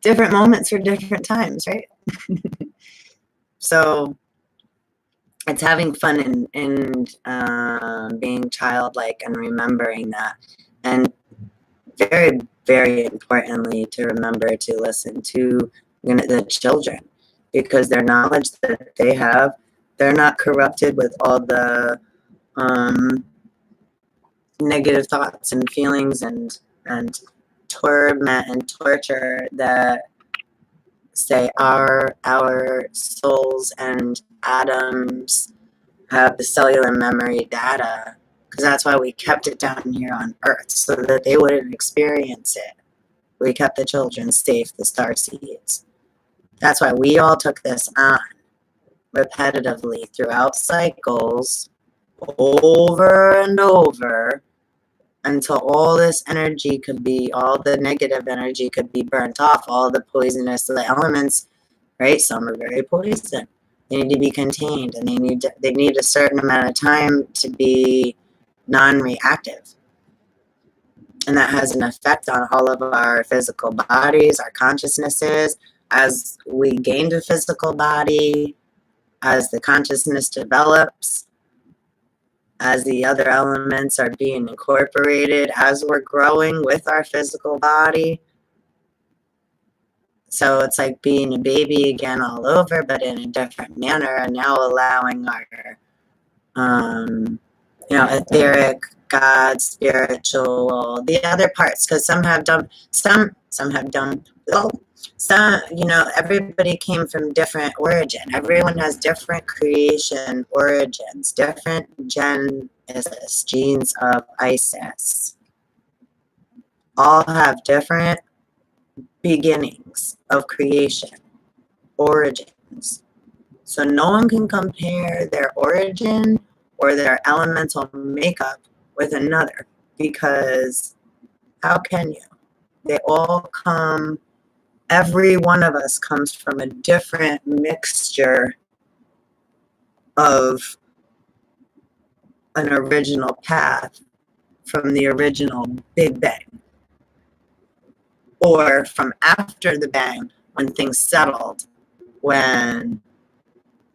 Different moments for different times, right? So it's having fun and being childlike and remembering that. And very, very importantly, to remember to listen to the children, because their knowledge that they have, they're not corrupted with all the negative thoughts and feelings and torment and torture that, say, our souls and atoms have the cellular memory data, because that's why we kept it down here on Earth, so that they wouldn't experience it. We kept the children safe, the starseeds. That's why we all took this on repetitively throughout cycles, over and over, until all this energy could be, all the negative energy could be burnt off, all the poisonous the elements, right? Some are very poison. They need to be contained, and they need a certain amount of time to be non-reactive. And that has an effect on all of our physical bodies, our consciousnesses. As we gain a physical body, as the consciousness develops, as the other elements are being incorporated, as we're growing with our physical body, So it's like being a baby again all over, but in a different manner, and now allowing our, etheric, God, spiritual, the other parts, because some have done, some have done, oh, some, everybody came from different origin. Everyone has different creation origins, different genes of Isis. All have different beginnings of creation, origins. So no one can compare their origin or their elemental makeup with another, because how can you? They all come, every one of us comes from a different mixture of an original path from the original Big Bang, or from after the bang, when things settled, when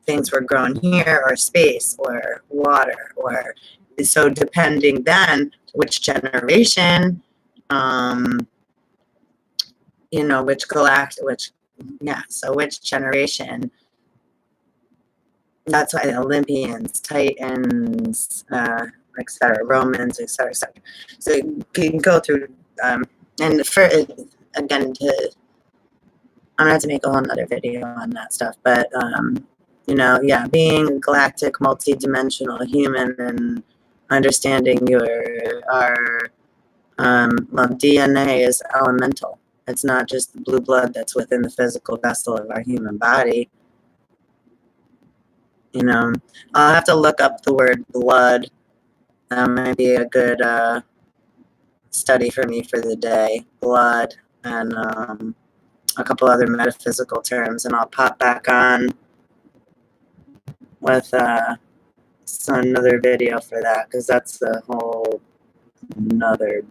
things were grown here, or space, or water, or so depending then which generation, which generation. That's why the Olympians, Titans, etc., Romans, etc., etc. So you can go through, and for again, I'm gonna have to make a whole nother video on that stuff, but being a galactic, multi-dimensional human and understanding our DNA is elemental. It's not just the blue blood that's within the physical vessel of our human body. I'll have to look up the word blood. That might be a good study for me for the day. Blood and a couple other metaphysical terms, and I'll pop back on with another video for that, because that's a whole another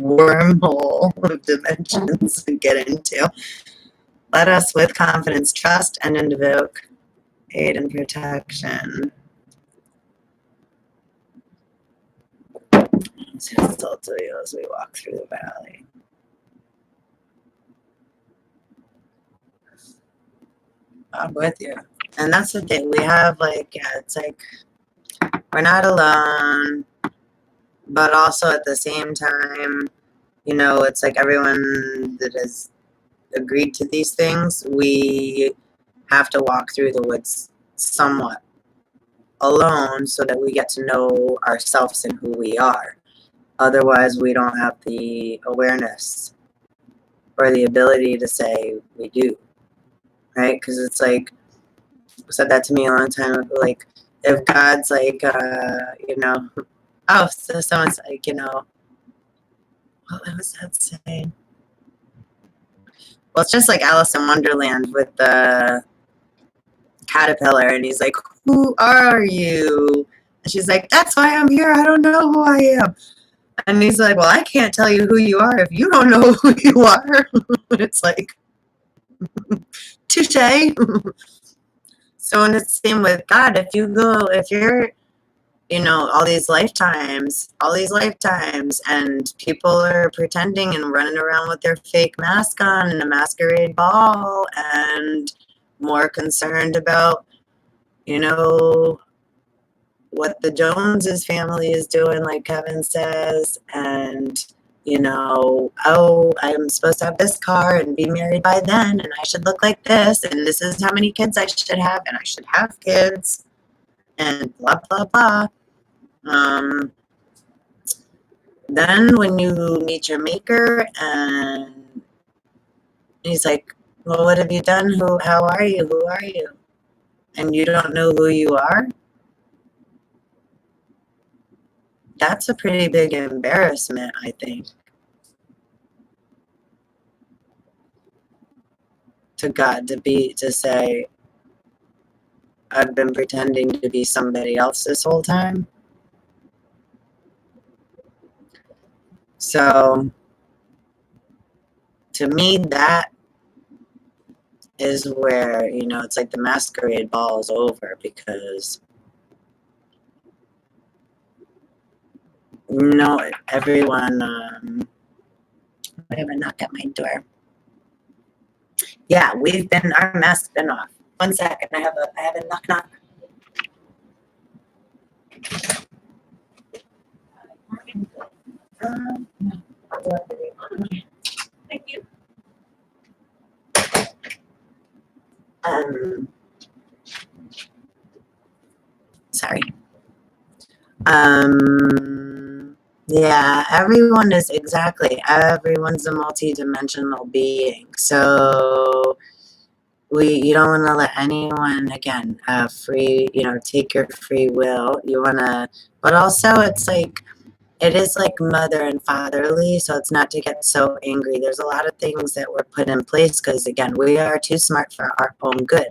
wormhole of dimensions to get into. Let us with confidence trust and invoke aid and protection. Still to you as we walk through the valley. I'm with you. And that's the thing. We have it's like we're not alone, but also at the same time, it's like everyone that has agreed to these things, we have to walk through the woods somewhat alone so that we get to know ourselves and who we are. Otherwise, we don't have the awareness or the ability to say we do, right? Because it's like, said that to me a long time ago, like, if God's like, so someone's like, what was that saying? Well, it's just like Alice in Wonderland with the caterpillar, and he's like, who are you? And she's like, that's why I'm here. I don't know who I am. And he's like, well, I can't tell you who you are if you don't know who you are. It's like, touche. So, and it's the same with God. If you're, all these lifetimes, and people are pretending and running around with their fake mask on and a masquerade ball, and more concerned about, what the Joneses family is doing, like Kevin says, and, I'm supposed to have this car and be married by then, and I should look like this, and this is how many kids I should have, and I should have kids, and blah, blah, blah. Then when you meet your maker, and he's like, well, what have you done? How are you? Who are you? And you don't know who you are? That's a pretty big embarrassment, I think, to God, to say, I've been pretending to be somebody else this whole time. So, to me, that is where, it's like the masquerade ball is over, because everyone, I have a knock at my door. Yeah, our mask's been off. 1 second, I have a knock knock. Thank you. Sorry. Yeah, everyone's a multi-dimensional being. So you don't want to let anyone, again, free, take your free will. You want to, but also it's like, it is like mother and fatherly, so it's not to get so angry. There's a lot of things that were put in place because, again, we are too smart for our own good.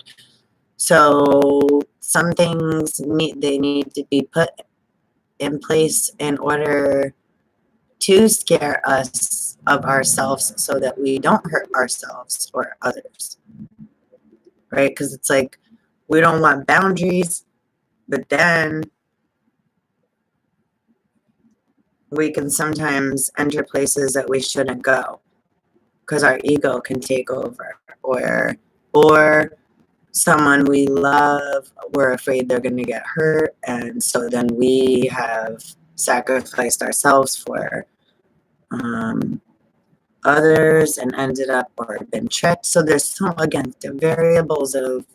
So some things need to be put in place in order to scare us of ourselves so that we don't hurt ourselves or others, right? Because it's like we don't want boundaries, but then we can sometimes enter places that we shouldn't go because our ego can take over, or someone we love, we're afraid they're going to get hurt, and so then we have sacrificed ourselves for others and ended up or been tricked. So there's again, the variables of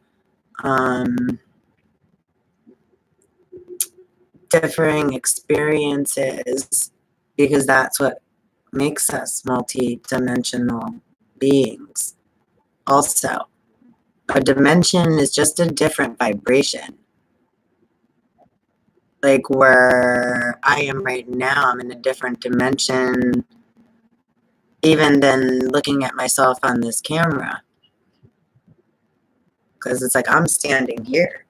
differing experiences, because that's what makes us multi-dimensional beings. Also, a dimension is just a different vibration. Like where I am right now, I'm in a different dimension even than looking at myself on this camera. Because it's like I'm standing here,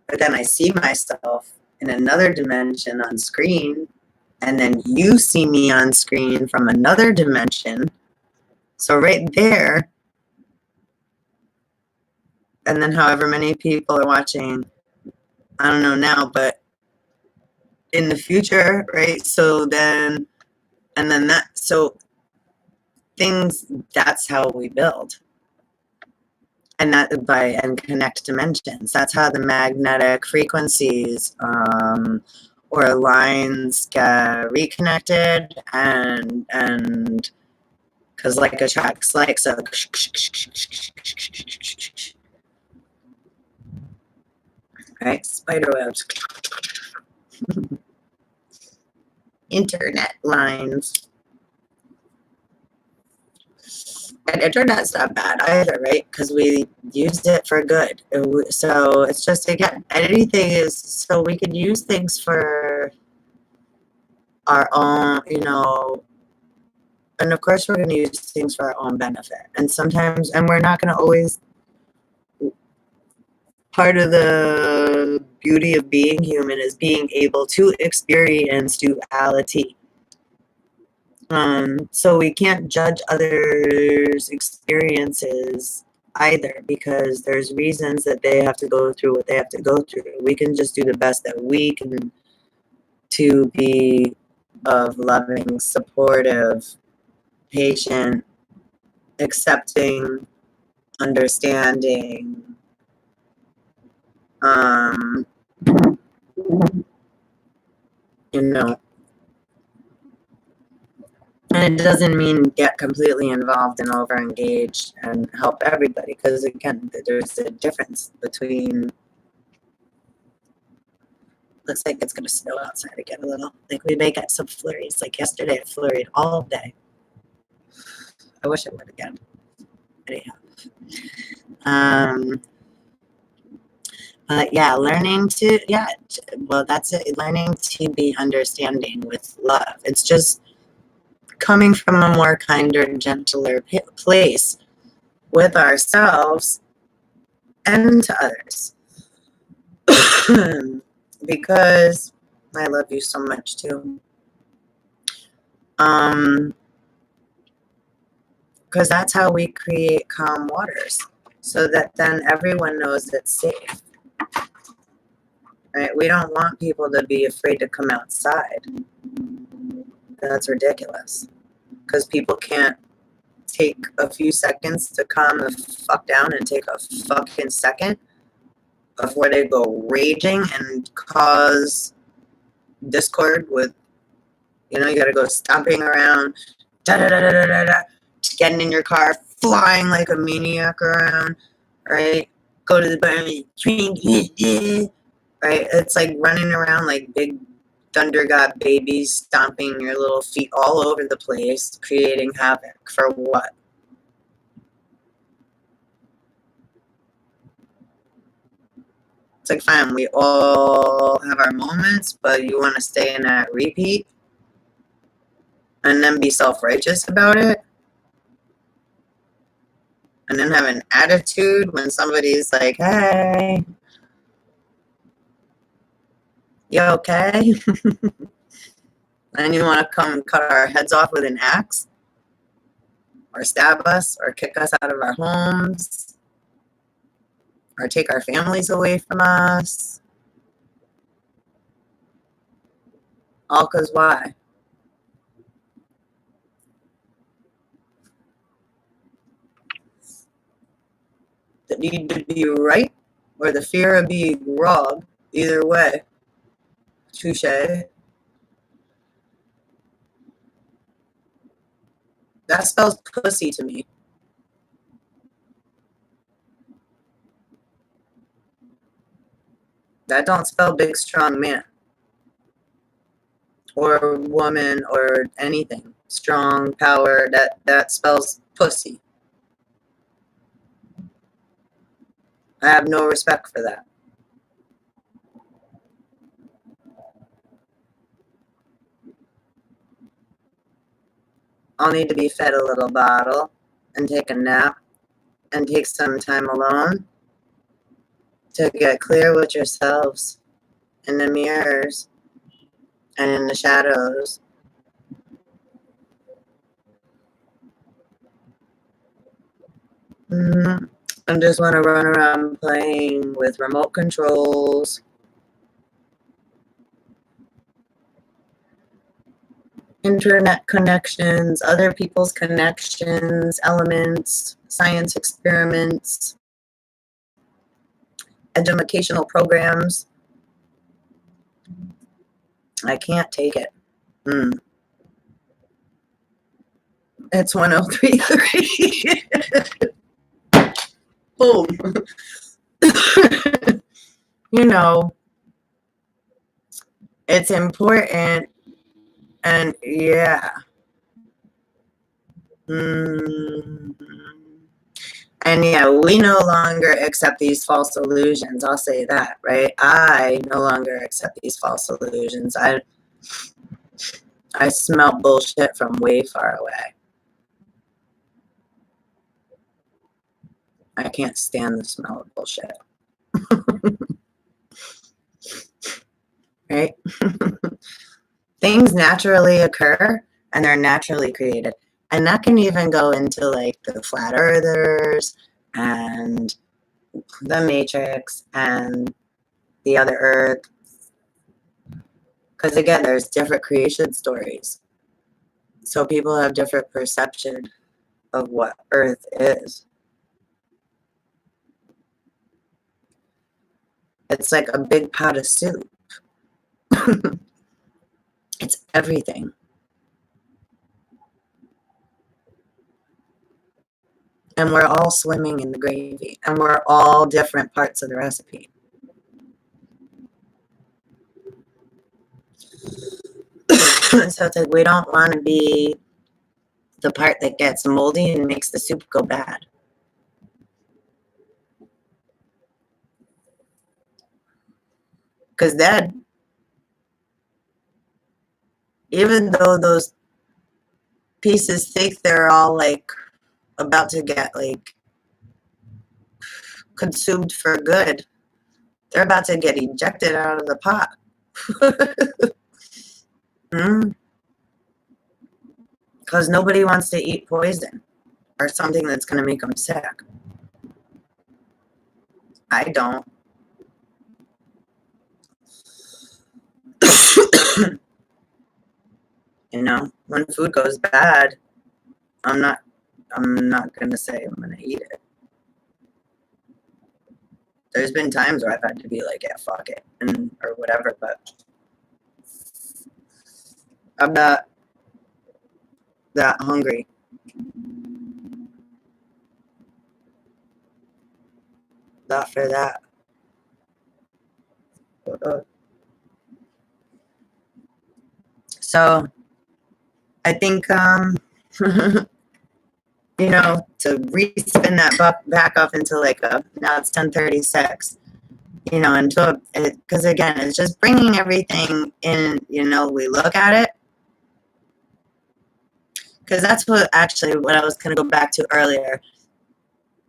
but then I see myself in another dimension on screen, and then you see me on screen from another dimension. So right there, and then however many people are watching, I don't know now, but in the future, right? So then, and then so things, that's how we build. And and connect dimensions. That's how the magnetic frequencies or lines get reconnected, and because like attracts like, so right, spider webs, internet lines. And internet's not bad either, right? Because we used it for good. So it's just, again, anything is, so we can use things for our own, and of course we're going to use things for our own benefit. And sometimes, and we're not going to always, part of the beauty of being human is being able to experience duality. So we can't judge others' experiences either, because there's reasons that they have to go through what they have to go through. We can just do the best that we can to be of loving, supportive, patient, accepting, understanding, you know. And it doesn't mean get completely involved and over-engaged and help everybody, because again, there's a difference between, looks like it's going to snow outside again a little. Like we may get some flurries. Like yesterday, it flurried all day. I wish it would again. Anyhow. But yeah, learning to, well, that's it. Learning to be understanding with love. It's just coming from a more kinder, gentler place with ourselves and to others. Because I love you so much too. Because that's how we create calm waters, so that then everyone knows it's safe. Right? We don't want people to be afraid to come outside. That's ridiculous. Because people can't take a few seconds to calm the fuck down and take a fucking second before they go raging and cause discord with, you know, you gotta go stomping around, da-da-da-da-da-da, getting in your car, flying like a maniac around, right? Go to the bar, right? It's like running around like big thunder god babies, stomping your little feet all over the place, creating havoc. For what? It's like, fine, we all have our moments, but you want to stay in that repeat and then be self-righteous about it? And then have an attitude when somebody's like, hey, you okay? And you want to come cut our heads off with an axe? Or stab us? Or kick us out of our homes? Or take our families away from us? All because why? The need to be right or the fear of being wrong? Either way. Touche. That spells pussy to me. That don't spell big, strong man. Or woman or anything. Strong, power, that spells pussy. I have no respect for that. I'll need to be fed a little bottle and take a nap and take some time alone to get clear with yourselves in the mirrors and in the shadows. I just want to run around playing with remote controls, internet connections, other people's connections, elements, science experiments, educational programs. I can't take it. It's 1033. Boom. You know, it's important. And yeah. And yeah, we no longer accept these false illusions. I'll say that, right? I no longer accept these false illusions. I smell bullshit from way far away. I can't stand the smell of bullshit. Right? Things naturally occur and they're naturally created. And that can even go into like the flat earthers and the Matrix and the other Earth. Because again, there's different creation stories. So people have different perception of what Earth is. It's like a big pot of soup. It's everything. And we're all swimming in the gravy. And we're all different parts of the recipe. So it's like we don't want to be the part that gets moldy and makes the soup go bad. Because then, even though those pieces think they're all like about to get like consumed for good, they're about to get ejected out of the pot. Because nobody wants to eat poison or something that's going to make them sick. I don't. You know, when food goes bad, I'm not I'm not going to say I'm going to eat it. There's been times where I've had to be like, yeah, fuck it, or whatever, but I'm not that hungry. Not for that. So I think, you know, to re-spin that back up into like now it's 10:36, you know, until it, because again, it's just bringing everything in, you know, we look at it. Because that's what I was going to go back to earlier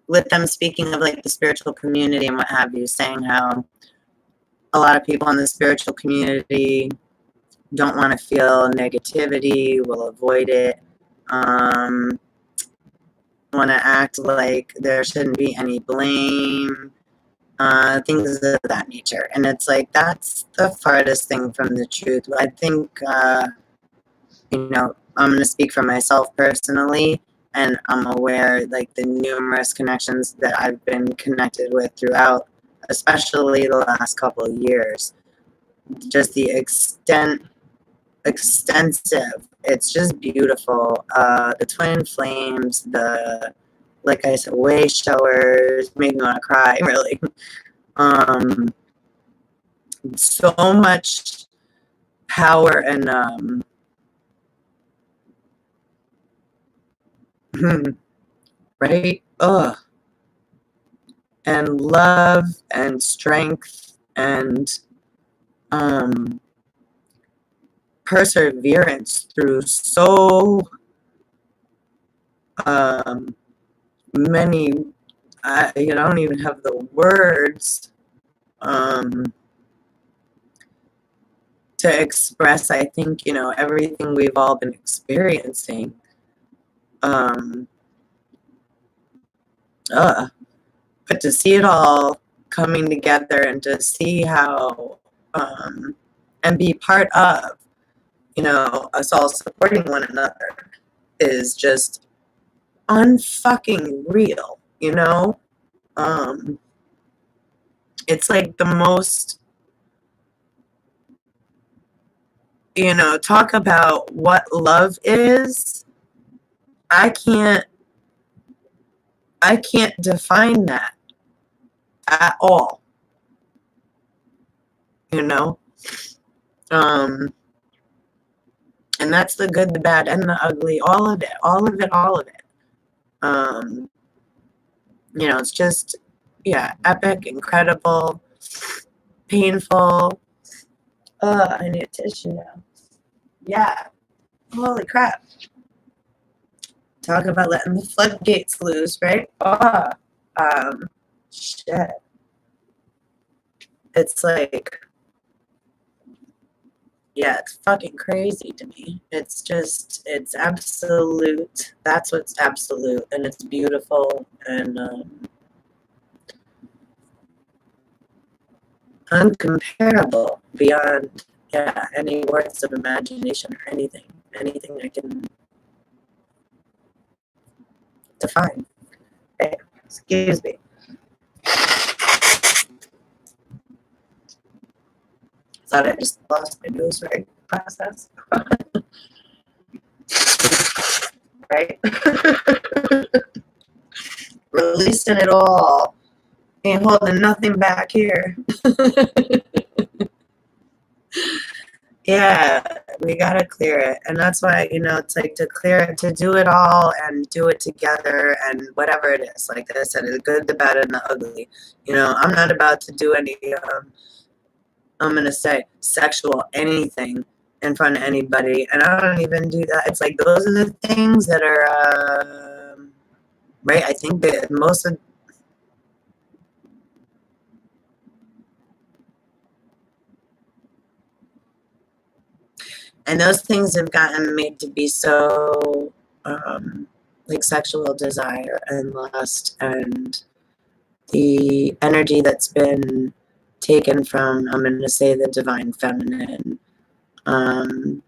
with them speaking of like the spiritual community and what have you, saying how a lot of people in the spiritual community don't want to feel negativity, will avoid it, want to act like there shouldn't be any blame, things of that nature. And it's like, that's the farthest thing from the truth. I think, you know, I'm going to speak for myself personally, and I'm aware, like, the numerous connections that I've been connected with throughout, especially the last couple of years. Just the extensive, it's just beautiful. The twin flames, the, like I said, way showers, made me want to cry, really. So much power and, right? Ugh. And love and strength and perseverance through so many, I don't even have the words to express, I think, you know, everything we've all been experiencing. But to see it all coming together and to see how, and be part of, you know, us all supporting one another is just unfucking real, you know? It's like the most, you know, talk about what love is. I can't define that at all, you know? And that's the good, the bad, and the ugly, all of it, all of it, all of it. You know, it's just, yeah, epic, incredible, painful. I need a tissue now. Yeah, holy crap. Talk about letting the floodgates loose, right? Shit. It's like, yeah, it's fucking crazy to me. It's just, it's absolute. That's what's absolute, and it's beautiful, and uncomparable beyond, yeah, any words of imagination or anything I can define. Hey, excuse me. Thought I just lost my nose right process. Right? Releasing it all. Ain't holding nothing back here. Yeah, we gotta clear it. And that's why, you know, it's like to clear it, to do it all and do it together and whatever it is. Like I said, the good, the bad, and the ugly. You know, I'm not about to do any, I'm going to say, sexual anything in front of anybody. And I don't even do that. It's like those are the things that are, right? I think that most of, and those things have gotten made to be so, like sexual desire and lust and the energy that's been taken from, I'm going to say, the divine feminine, and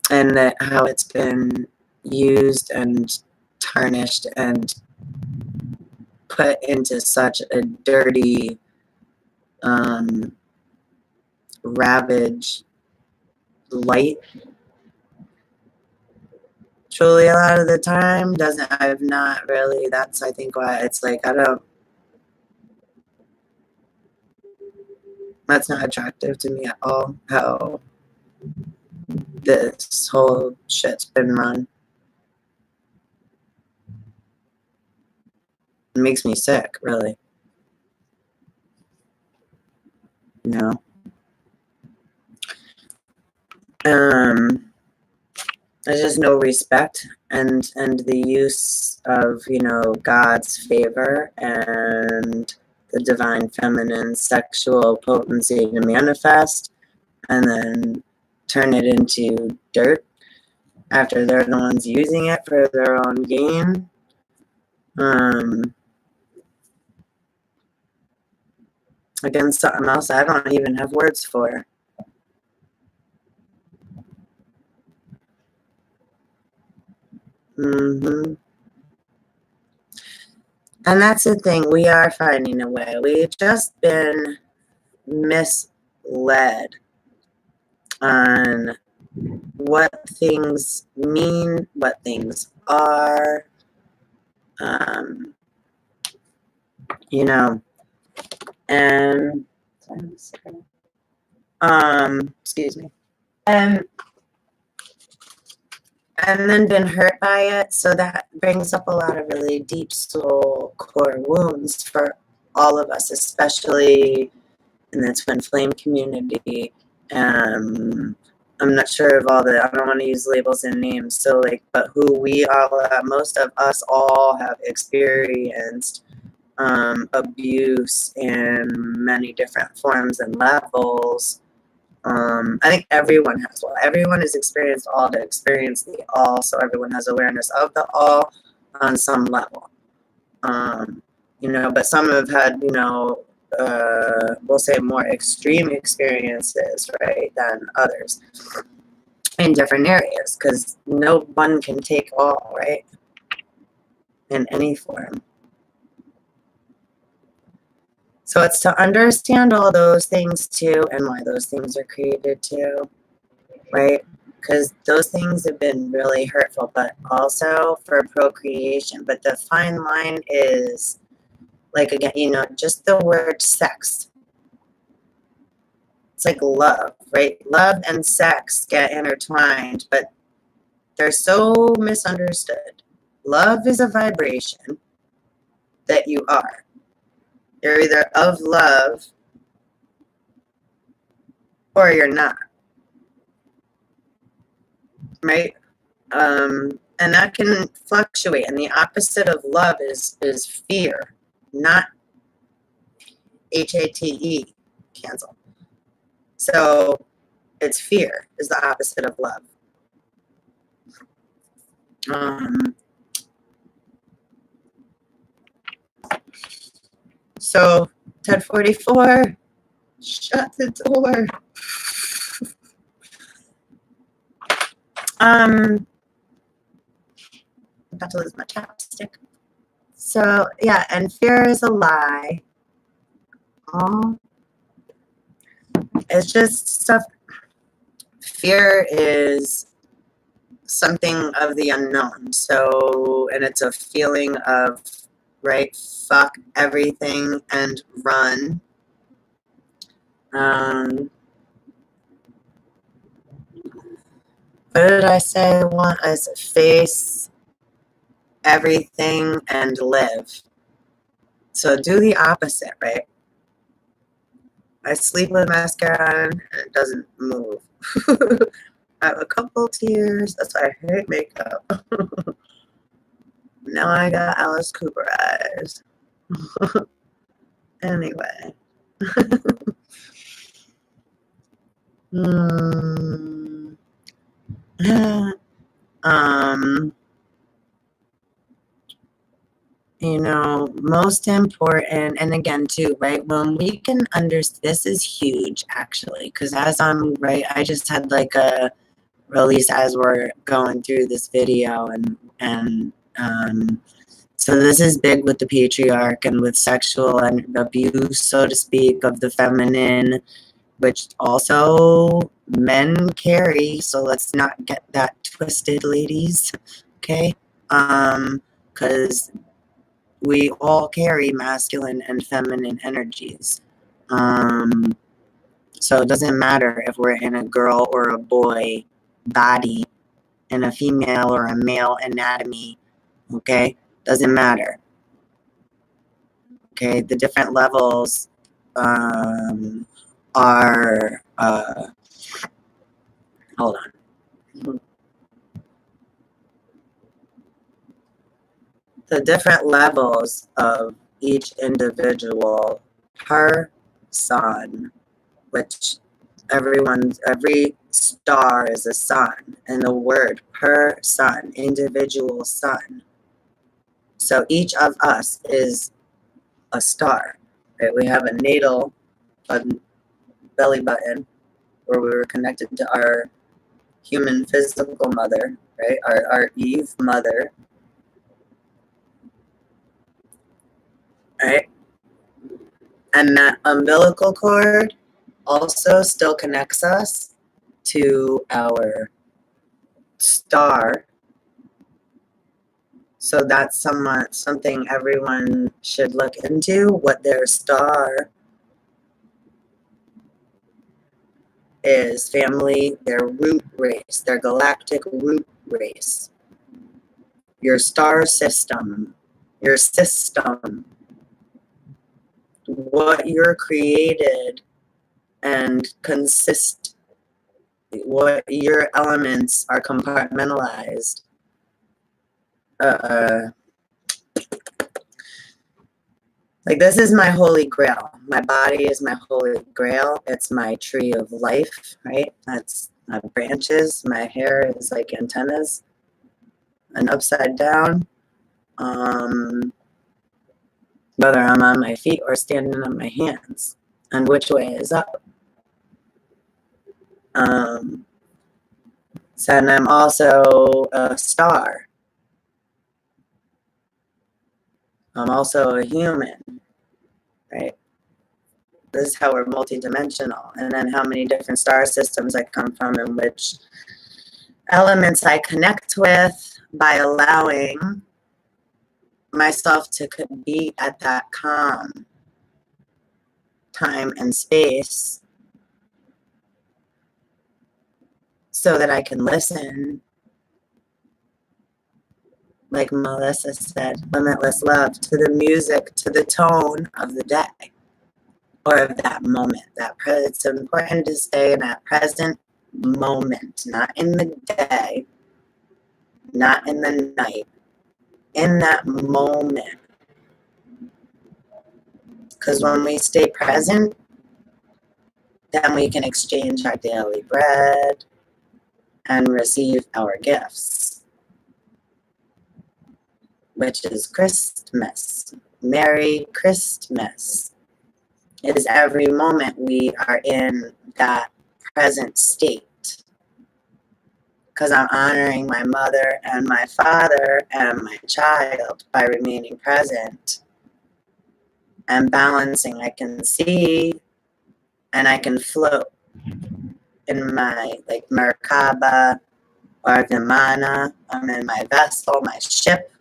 that how it's been used and tarnished and put into such a dirty, ravaged light. Truly, a lot of the time, I've not really, that's, I think, why it's like, that's not attractive to me at all, how this whole shit's been run. It makes me sick, really. You know? There's just no respect and the use of, you know, God's favor and the divine feminine sexual potency to manifest and then turn it into dirt after they're the ones using it for their own gain. Again, something else I don't even have words for. And that's the thing, we are finding a way. We've just been misled on what things mean, what things are, you know, and excuse me, and then been hurt by it. So that brings up a lot of really deep soul core wounds for all of us, especially in the twin flame community. I'm not sure of all the, I don't want to use labels and names, so like, but who we all, most of us all have experienced abuse in many different forms and levels. I think everyone has, well, everyone has experienced all to experience the all, so everyone has awareness of the all on some level. You know, but some have had, you know, we'll say more extreme experiences, right, than others in different areas, because no one can take all, right, in any form. So it's to understand all those things too, and why those things are created too, right? Because those things have been really hurtful, but also for procreation. But the fine line is, like, again, you know, just the word sex. It's like love, right? Love and sex get intertwined, but they're so misunderstood. Love is a vibration that you are. You're either of love or you're not, right? And that can fluctuate. And the opposite of love is fear, not HATE, cancel. So it's fear is the opposite of love. So 1044, shut the door. I'm about to lose my chapstick. So yeah, and fear is a lie. It's just stuff. Fear is something of the unknown. So, and it's a feeling of, right, fuck everything and run. What did I say? I said face everything and live. So do the opposite, right? I sleep with mascara on and it doesn't move. I have a couple tears. That's why I hate makeup. Now I got Alice Cooper eyes. Anyway. You know, most important, and again too, right, when we can understand, this is huge actually, because as I'm, right, I just had like a release as we're going through this video and So this is big with the patriarch and with sexual and abuse, so to speak, of the feminine, which also men carry. So let's not get that twisted, ladies. Okay? Because we all carry masculine and feminine energies. So it doesn't matter if we're in a girl or a boy body, in a female or a male anatomy. Okay? Doesn't matter. Okay? The different levels are, hold on. The different levels of each individual person, which every star is a sun, and the word per sun, individual sun. So each of us is a star. Right? We have a natal, a belly button, where we were connected to our human physical mother, right? Our Eve mother, right? And that umbilical cord also still connects us to our star. So that's something everyone should look into, what their star is, family, their root race, their galactic root race, your star system, your system, what you're created and consist, what your elements are compartmentalized. Like, this is my holy grail. My body is my holy grail. It's my tree of life, right? That's my branches. My hair is like antennas and upside down. Whether I'm on my feet or standing on my hands. And which way is up? So, and I'm also a star. I'm also a human, right? This is how we're multidimensional. And then how many different star systems I come from and which elements I connect with by allowing myself to be at that calm time and space so that I can listen. Like Melissa said, limitless love to the music, to the tone of the day or of that moment. It's important to stay in that present moment, not in the day, not in the night, in that moment. Because when we stay present, then we can exchange our daily bread and receive our gifts, which is Christmas. Merry Christmas. It is every moment we are in that present state. Because I'm honoring my mother and my father and my child by remaining present and balancing. I can see and I can float in my like Merkaba or Vimana. I'm in my vessel, my ship,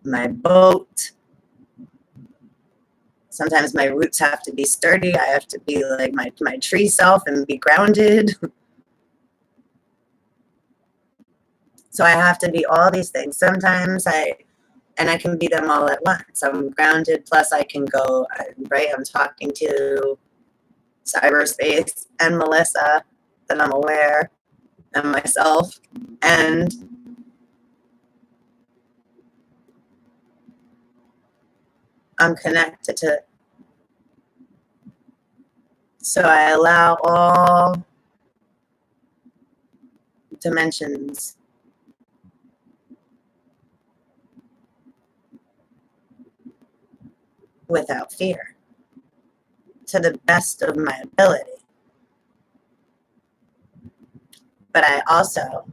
my boat. Sometimes my roots have to be sturdy. I have to be like my tree self and be grounded. So I have to be all these things. Sometimes I can be them all at once. I'm grounded, plus I can go, right? I'm talking to cyberspace and Melissa, that I'm aware, and myself. And I'm connected to, so I allow all dimensions without fear, to the best of my ability. But I also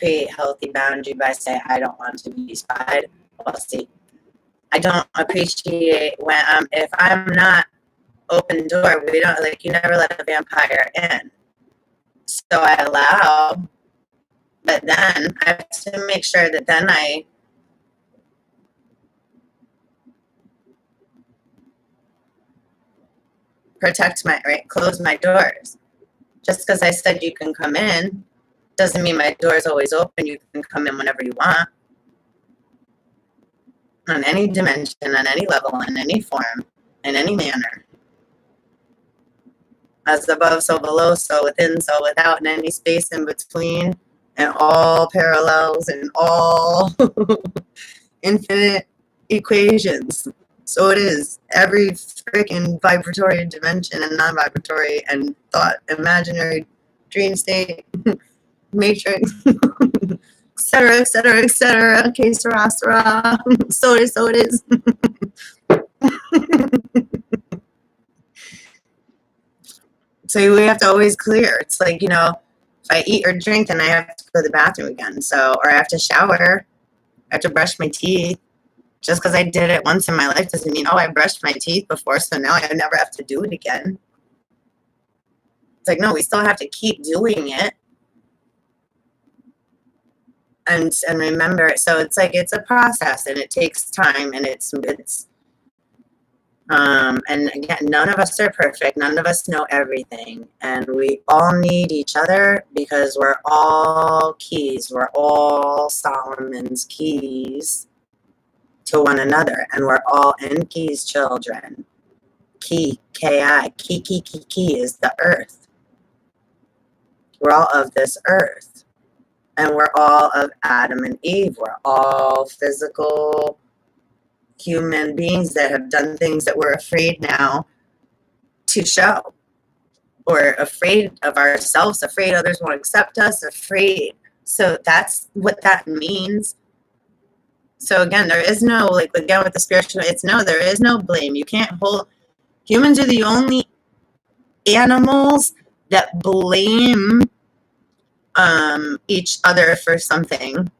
create healthy boundary by saying, I don't want to be spied. Well, see, I don't appreciate when, if I'm not open door, we don't, like, you never let a vampire in. So I allow, but then I have to make sure that then I protect my, right, close my doors. Just because I said you can come in doesn't mean my door is always open. You can come in whenever you want. On any dimension, on any level, in any form, in any manner. As above, so below, so within, so without, in any space in between, and all parallels and all infinite equations. So it is every freaking vibratory dimension and non-vibratory and thought, imaginary, dream state, matrix, etc., etc., etc. Okay, sarah, sarah. So it is, so it is. So we have to always clear. It's like, you know, if I eat or drink, then I have to go to the bathroom again. So, or I have to shower. I have to brush my teeth. Just because I did it once in my life doesn't mean, oh, I brushed my teeth before, so now I never have to do it again. It's like, no, we still have to keep doing it. And remember, so it's like, it's a process and it takes time, and and again, none of us are perfect. None of us know everything. And we all need each other because we're all keys. We're all Solomon's keys to one another. And we're all Enki's children. Ki, Ki, Ki is the earth. We're all of this earth. And we're all of Adam and Eve. We're all physical human beings that have done things that we're afraid now to show, or afraid of ourselves, afraid others won't accept us, afraid. So that's what that means. So again, there is no, like, again with the spiritual, it's no, there is no blame. You can't hold, humans are the only animals that blame each other for something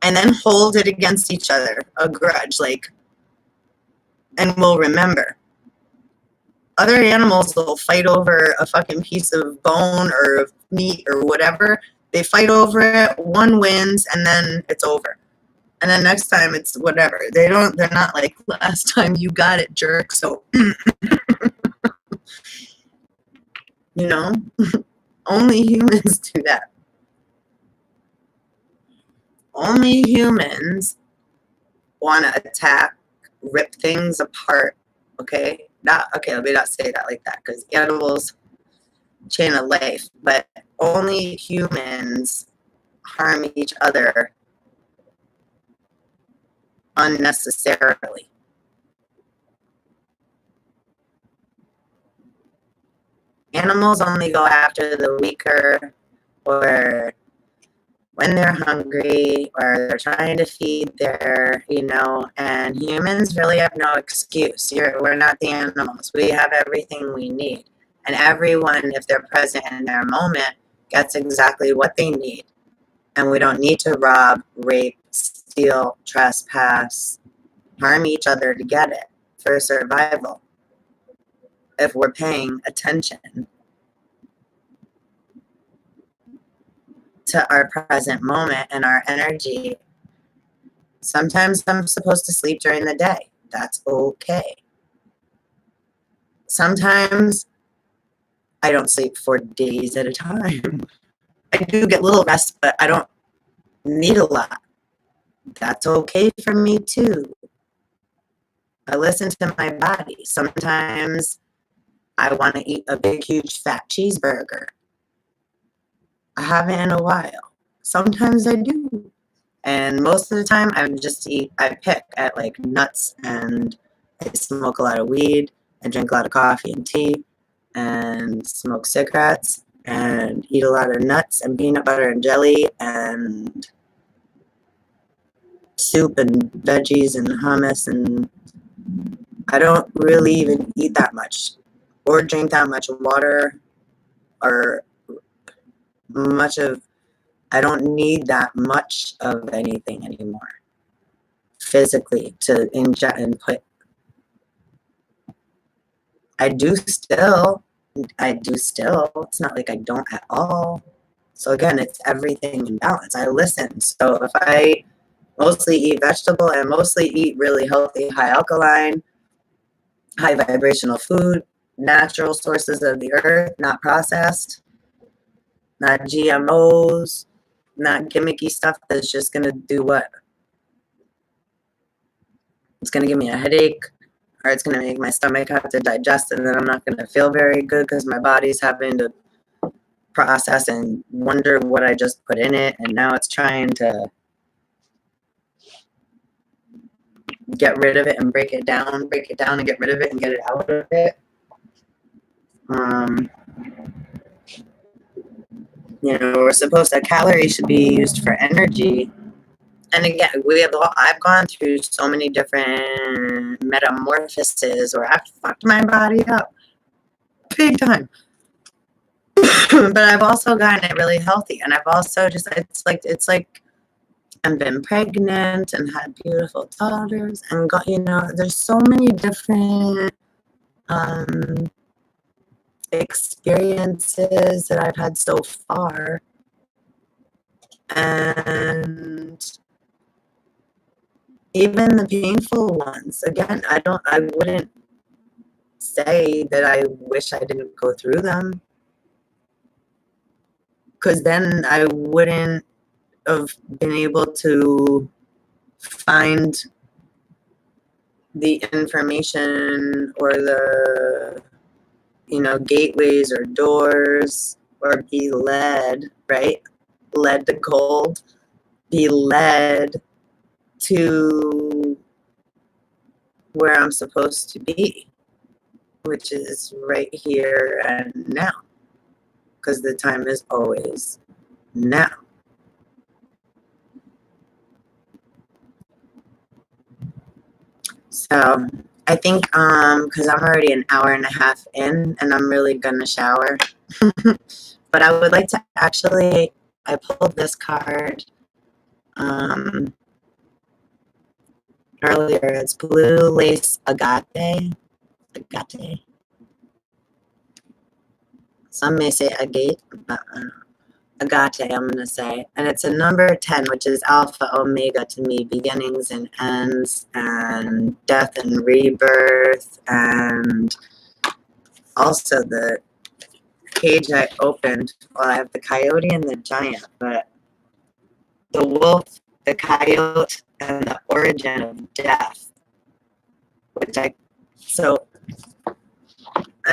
and then hold it against each other, a grudge, like, and we'll remember. Other animals will fight over a fucking piece of bone or meat or whatever. They fight over it, one wins, and then it's over. And then next time it's whatever. They're not like, last time you got it, jerk. So, you know, only humans do that. Only humans want to attack, rip things apart, okay? Let me not say that like that, because animals, chain of life, but only humans harm each other unnecessarily. Animals only go after the weaker, or when they're hungry, or they're trying to feed their, you know, and humans really have no excuse. We're not the animals. We have everything we need. And everyone, if they're present in their moment, gets exactly what they need. And we don't need to rob, rape, steal, trespass, harm each other to get it for survival, if we're paying attention to our present moment and our energy. Sometimes I'm supposed to sleep during the day. That's okay. Sometimes I don't sleep for days at a time. I do get little rest, but I don't need a lot. That's okay for me too. I listen to my body. Sometimes I want to eat a big, huge, fat cheeseburger. I haven't in a while. Sometimes I do. And most of the time I pick at like nuts, and I smoke a lot of weed. I drink a lot of coffee and tea and smoke cigarettes and eat a lot of nuts and peanut butter and jelly and soup and veggies and hummus, and I don't really even eat that much or drink that much water or much of I don't need that much of anything anymore physically to inject and put. I do still. It's not like I don't at all. So again, it's everything in balance. I listen. So if I mostly eat vegetable and mostly eat really healthy, high alkaline, high vibrational food, natural sources of the earth, not processed, not GMOs, not gimmicky stuff that's just going to do what? It's going to give me a headache, or it's going to make my stomach have to digest, and then I'm not going to feel very good because my body's having to process and wonder what I just put in it, and now it's trying to get rid of it and break it down and get rid of it and get it out of it. We're supposed to, calories should be used for energy. And again, I've gone through so many different metamorphoses where I've fucked my body up big time. But I've also gotten it really healthy. And I've also just, it's like I've been pregnant and had beautiful daughters and got, there's so many different experiences that I've had so far. And even the painful ones, again, I wouldn't say that I wish I didn't go through them, because then I wouldn't have been able to find the information or the, gateways or doors, or be led, right? Led to gold, be led to where I'm supposed to be, which is right here and now, because the time is always now. So I think because I'm already an hour and a half in and I'm really gonna shower. But I would like to actually, I pulled this card earlier. It's Blue Lace Agate. Some may say agate, but agate, I'm going to say. And it's a number 10, which is alpha, omega to me, beginnings and ends, and death and rebirth, and also the page I opened. Well, I have the coyote and the giant, but the wolf, the coyote, and the origin of death,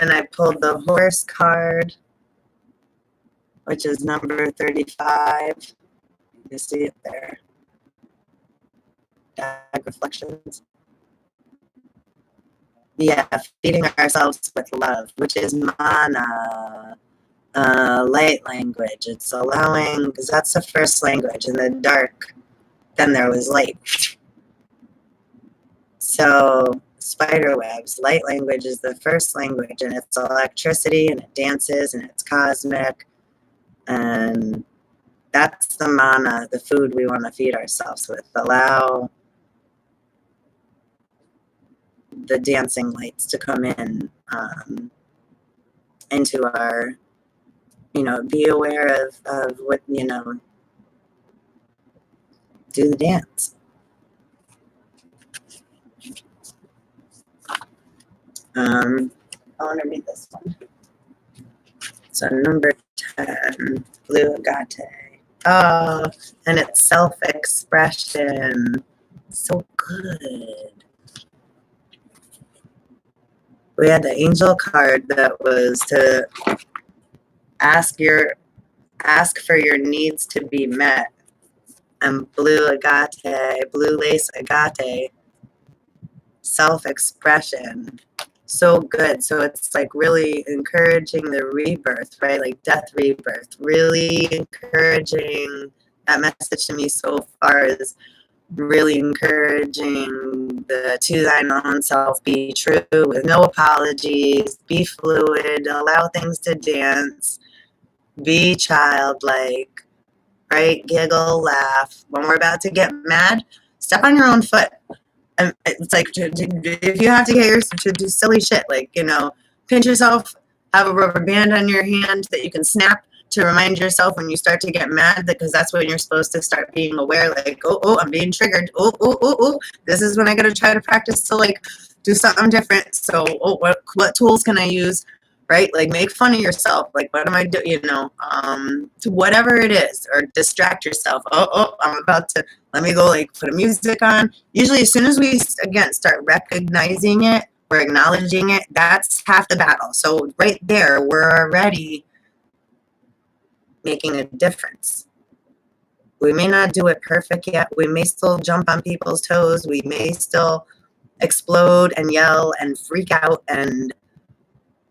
and I pulled the horse card, which is number 35. You see it there. Dark reflections. Yeah, feeding ourselves with love, which is mana, light language. It's allowing, because that's the first language. In the dark, then there was light. So spider webs, light language is the first language, and it's electricity, and it dances, and it's cosmic, and that's the mana, the food we want to feed ourselves with. Allow the dancing lights to come in into our, be aware of what, do the dance. I want to read this one. So number 10, Blue Agate. Oh, and it's self-expression. So good. We had the angel card that was to ask for your needs to be met. And Blue Agate, Blue Lace Agate, self-expression. So good. So it's like really encouraging the rebirth, right? Like death, rebirth. Really encouraging. That message to me so far is really encouraging the to thine own self, be true with no apologies, be fluid, allow things to dance, be childlike, right? Giggle, laugh. When we're about to get mad, step on your own foot. And it's like, if you have to get yourself to do silly shit, like, you know, pinch yourself, have a rubber band on your hand that you can snap to remind yourself when you start to get mad, because that's when you're supposed to start being aware, like, oh, I'm being triggered. Oh, this is when I got to try to practice to, like, do something different. So, what tools can I use? Right? Like, make fun of yourself. Like, what am I doing? You know, to whatever it is, or distract yourself. Oh, I'm about to, let me go, like, put a music on. Usually, as soon as we, again, start recognizing it, we're acknowledging it, that's half the battle. So, right there, we're already making a difference. We may not do it perfect yet. We may still jump on people's toes. We may still explode and yell and freak out and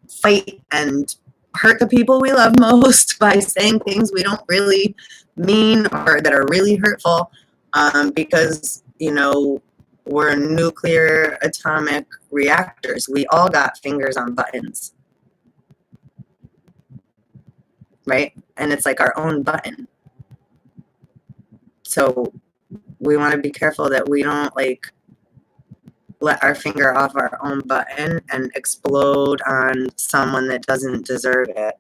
fight and hurt the people we love most by saying things we don't really mean or that are really hurtful, because, you know, we're nuclear atomic reactors. We all got fingers on buttons, right? And it's like our own button. So we want to be careful that we don't, like, let our finger off our own button and explode on someone that doesn't deserve it.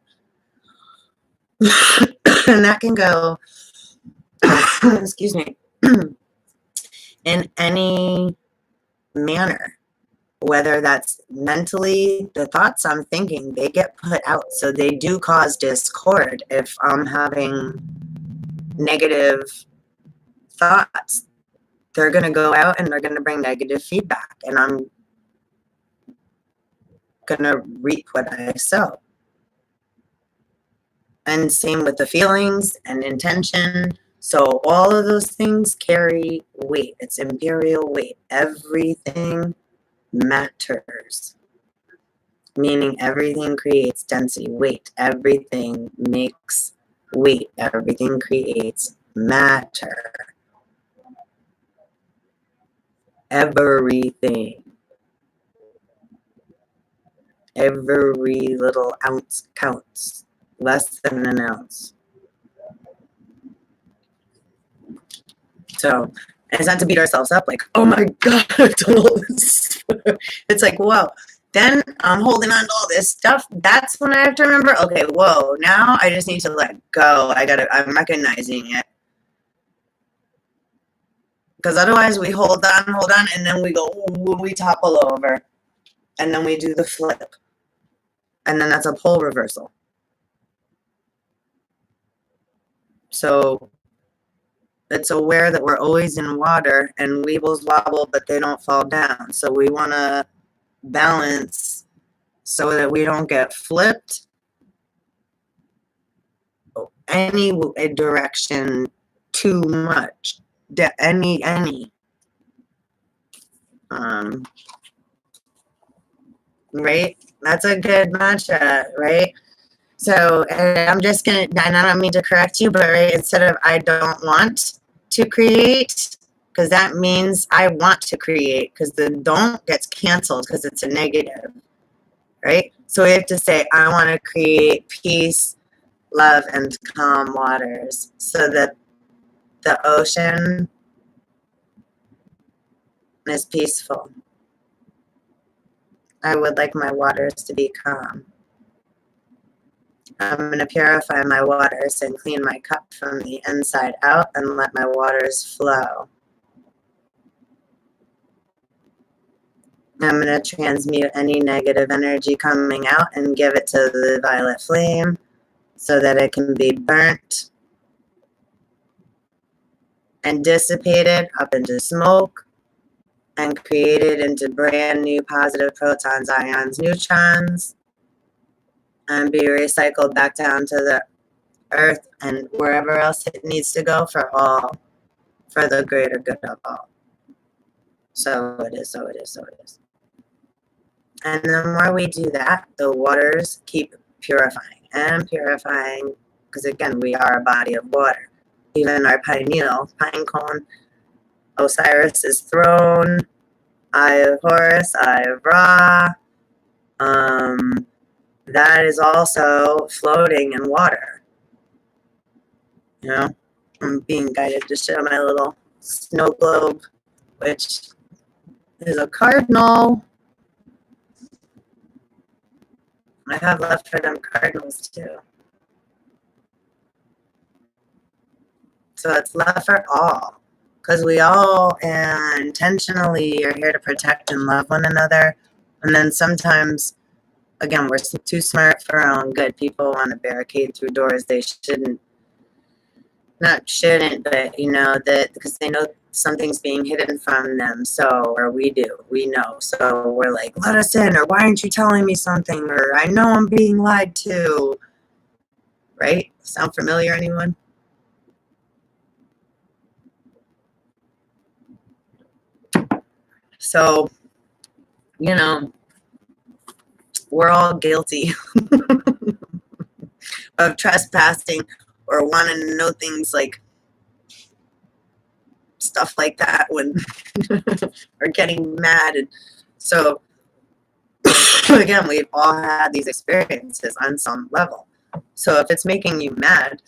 And that can go, excuse me, in any manner, whether that's mentally, the thoughts I'm thinking, they get put out. So they do cause discord. If I'm having negative thoughts, they're going to go out and they're going to bring negative feedback, and I'm going to reap what I sow. And same with the feelings and intention. So all of those things carry weight. It's imperial weight. Everything matters. Meaning everything creates density, weight. Everything makes weight. Everything creates matter. Everything. Every little ounce counts. Less than an ounce. So it's not to beat ourselves up like, oh my God, I've done all this. It's like, whoa. Then I'm holding on to all this stuff. That's when I have to remember, okay, whoa, now I just need to let go. I'm recognizing it. Because otherwise we hold on, and then we go, ooh, we topple over. And then we do the flip. And then that's a pole reversal. So it's aware that we're always in water, and weebles wobble, but they don't fall down. So we want to balance so that we don't get flipped any direction too much. Right? That's a good mantra, right? So, and I'm just going to, and I don't mean to correct you, but right, instead of I don't want to create, because that means I want to create, because the don't gets canceled because it's a negative, right? So we have to say, I want to create peace, love, and calm waters so that the ocean is peaceful. I would like my waters to be calm. I'm going to purify my waters and clean my cup from the inside out and let my waters flow. I'm going to transmute any negative energy coming out and give it to the violet flame so that it can be burnt and dissipated up into smoke and created into brand new positive protons, ions, neutrons, and be recycled back down to the earth and wherever else it needs to go for the greater good of all. So it is, so it is, so it is. And the more we do that, the waters keep purifying and purifying, because again, we are a body of water. Even our pineal, pine cone, Osiris's throne, Eye of Horus, Eye of Ra, that is also floating in water. You know, I'm being guided to show my little snow globe, which is a cardinal. I have left for them cardinals too. So it's love for all, because we all intentionally are here to protect and love one another. And then sometimes, again, we're too smart for our own good. People want to barricade through doors they shouldn't. Not shouldn't, but you know, that because they know something's being hidden from them. So, or we know. So we're like, let us in, or why aren't you telling me something? Or I know I'm being lied to. Right? Sound familiar, anyone? So, you know, we're all guilty of trespassing or wanting to know things like stuff like that when or getting mad. And so again, we've all had these experiences on some level. So if it's making you mad,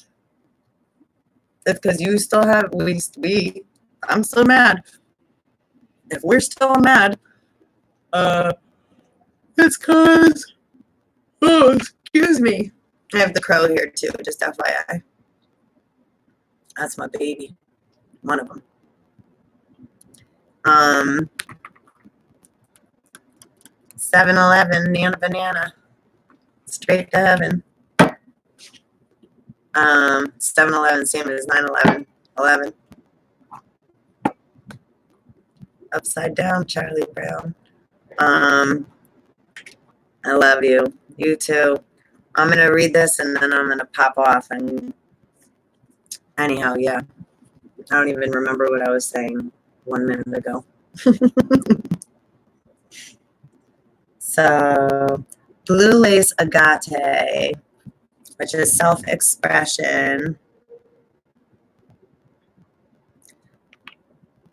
it's because you still have I'm still mad. If we're still mad, it's because excuse me. I have the crow here too, just FYI. That's my baby. One of them. 7-Eleven, Nana Banana. Straight to heaven. 7-Eleven, same as 9/11. 11. Upside down, Charlie Brown. I love you. You too. I'm going to read this and then I'm going to pop off. And anyhow, yeah. I don't even remember what I was saying 1 minute ago. So, blue lace agate, which is self-expression,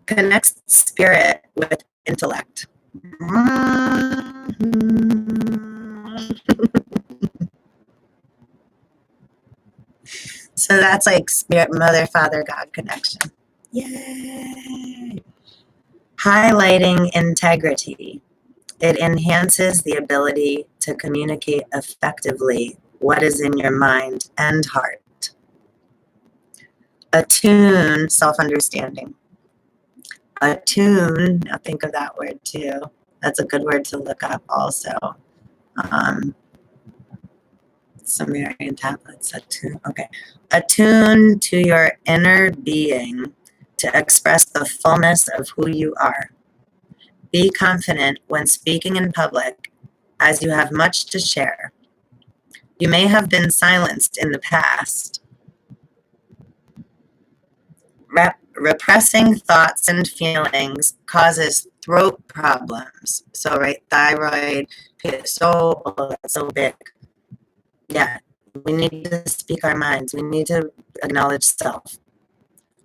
connects spirit with intellect. So that's like spirit, mother, father, God connection. Yay! Highlighting integrity. It enhances the ability to communicate effectively what is in your mind and heart. Attune, self-understanding. Attune, now think of that word too. That's a good word to look up also. Sumerian tablets, attune. Okay. Attune to your inner being to express the fullness of who you are. Be confident when speaking in public, as you have much to share. You may have been silenced in the past. Repressing thoughts and feelings causes throat problems. So, right, thyroid, so big. Yeah, we need to speak our minds. We need to acknowledge self.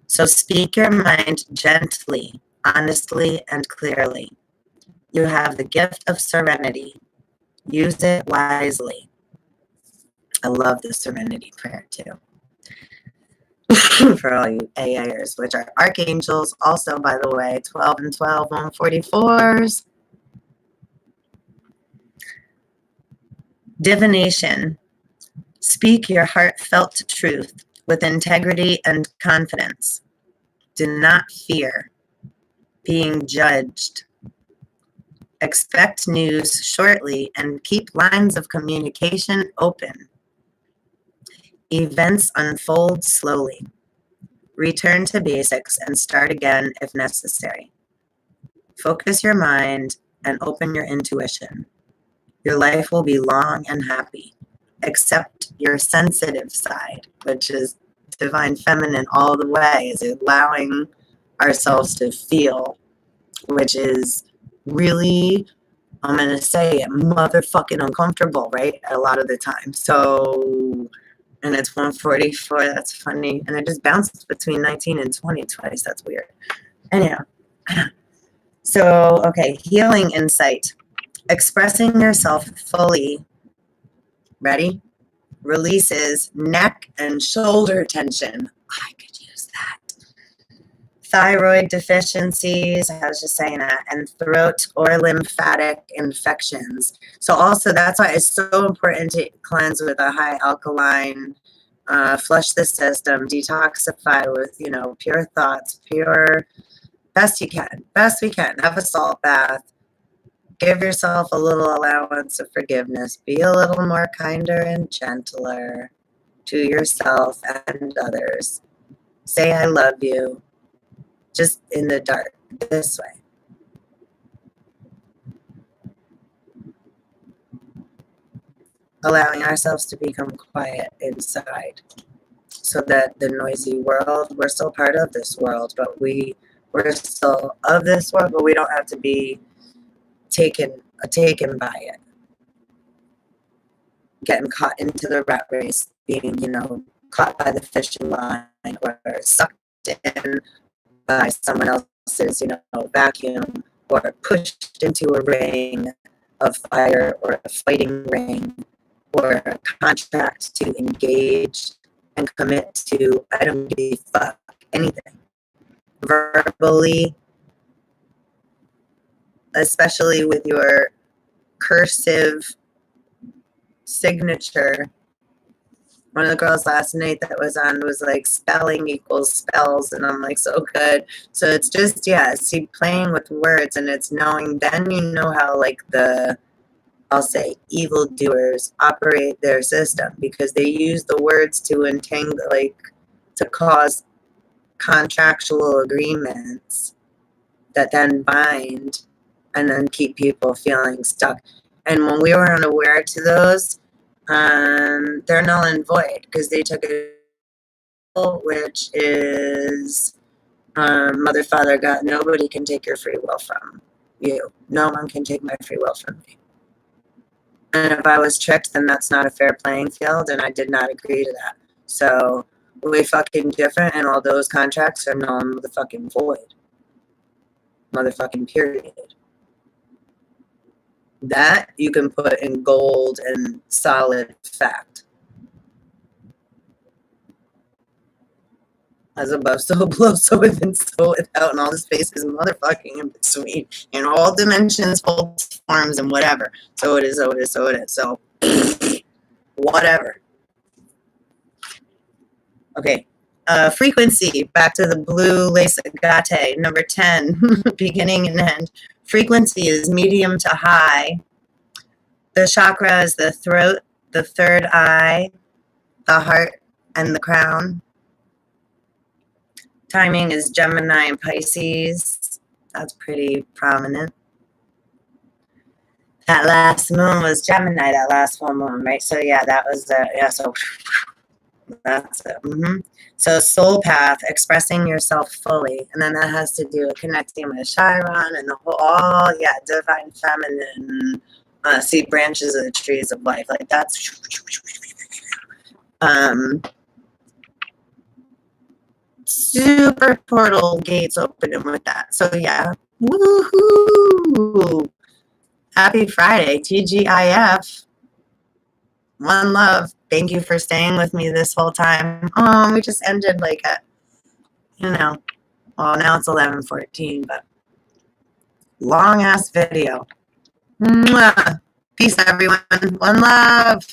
So speak your mind gently, honestly, and clearly. You have the gift of serenity. Use it wisely. I love the serenity prayer too. For all you AAers, which are archangels, also, by the way, 12 and 12, 144s. Divination. Speak your heartfelt truth with integrity and confidence. Do not fear being judged. Expect news shortly and keep lines of communication open. Events unfold slowly. Return to basics and start again if necessary. Focus your mind and open your intuition. Your life will be long and happy. Accept your sensitive side, which is divine feminine all the way, is allowing ourselves to feel, which is really, I'm going to say it, motherfucking uncomfortable, right? A lot of the time. So, and it's 144. That's funny. And it just bounced between 19 and 20 twice. That's weird. Anyhow. So, okay. Healing insight. Expressing yourself fully. Ready? Releases neck and shoulder tension. I could use thyroid deficiencies, I was just saying that, and throat or lymphatic infections. So also that's why it's so important to cleanse with a high alkaline, flush the system, detoxify with, you know, pure thoughts, pure, best you can, best we can. Have a salt bath. Give yourself a little allowance of forgiveness. Be a little more kinder and gentler to yourself and others. Say I love you. Just in the dark, this way. Allowing ourselves to become quiet inside so that the noisy world, we're still part of this world, but we're still of this world, but we don't have to be taken by it. Getting caught into the rat race, being, you know, caught by the fishing line or sucked in by someone else's, you know, vacuum, or pushed into a ring of fire or a fighting ring, or a contract to engage and commit to, I don't give a fuck, anything. Verbally, especially with your cursive signature. One of the girls last night that was on was like spelling equals spells, and I'm like, so good. So it's just, yeah, see, playing with words, and it's knowing, then you know how like the, I'll say, evildoers operate their system, because they use the words to entangle, like, to cause contractual agreements that then bind and then keep people feeling stuck. And when we were unaware to those, they're null and void, because they took it, which is Mother, Father, God. Nobody can take your free will from you. No one can take my free will from me. And if I was tricked, then that's not a fair playing field, and I did not agree to that. So we fucking different, and all those contracts are null and motherfucking void. Motherfucking period. That you can put in gold and solid fact. As above, so below, so within, so without, and all the spaces motherfucking in between, in all dimensions, all forms, and whatever. So it is, so it is, so it is. So whatever. Okay. Frequency, back to the blue lace agate, number 10, beginning and end. Frequency is medium to high. The chakra is the throat, the third eye, the heart, and the crown. Timing is Gemini and Pisces. That's pretty prominent. That last moon was Gemini, that last full moon, right? So yeah, that was the, yeah, so that's it. So soul path, expressing yourself fully. And then that has to do with connecting with Chiron and the whole, all, yeah, divine feminine, see branches of the trees of life. Like that's, super portal gates opening with that. So yeah, woohoo! Happy Friday, TGIF. One love. Thank you for staying with me this whole time. We just ended like at, you know, well, now it's 11:14, but long ass video. Mwah. Peace, everyone. One love.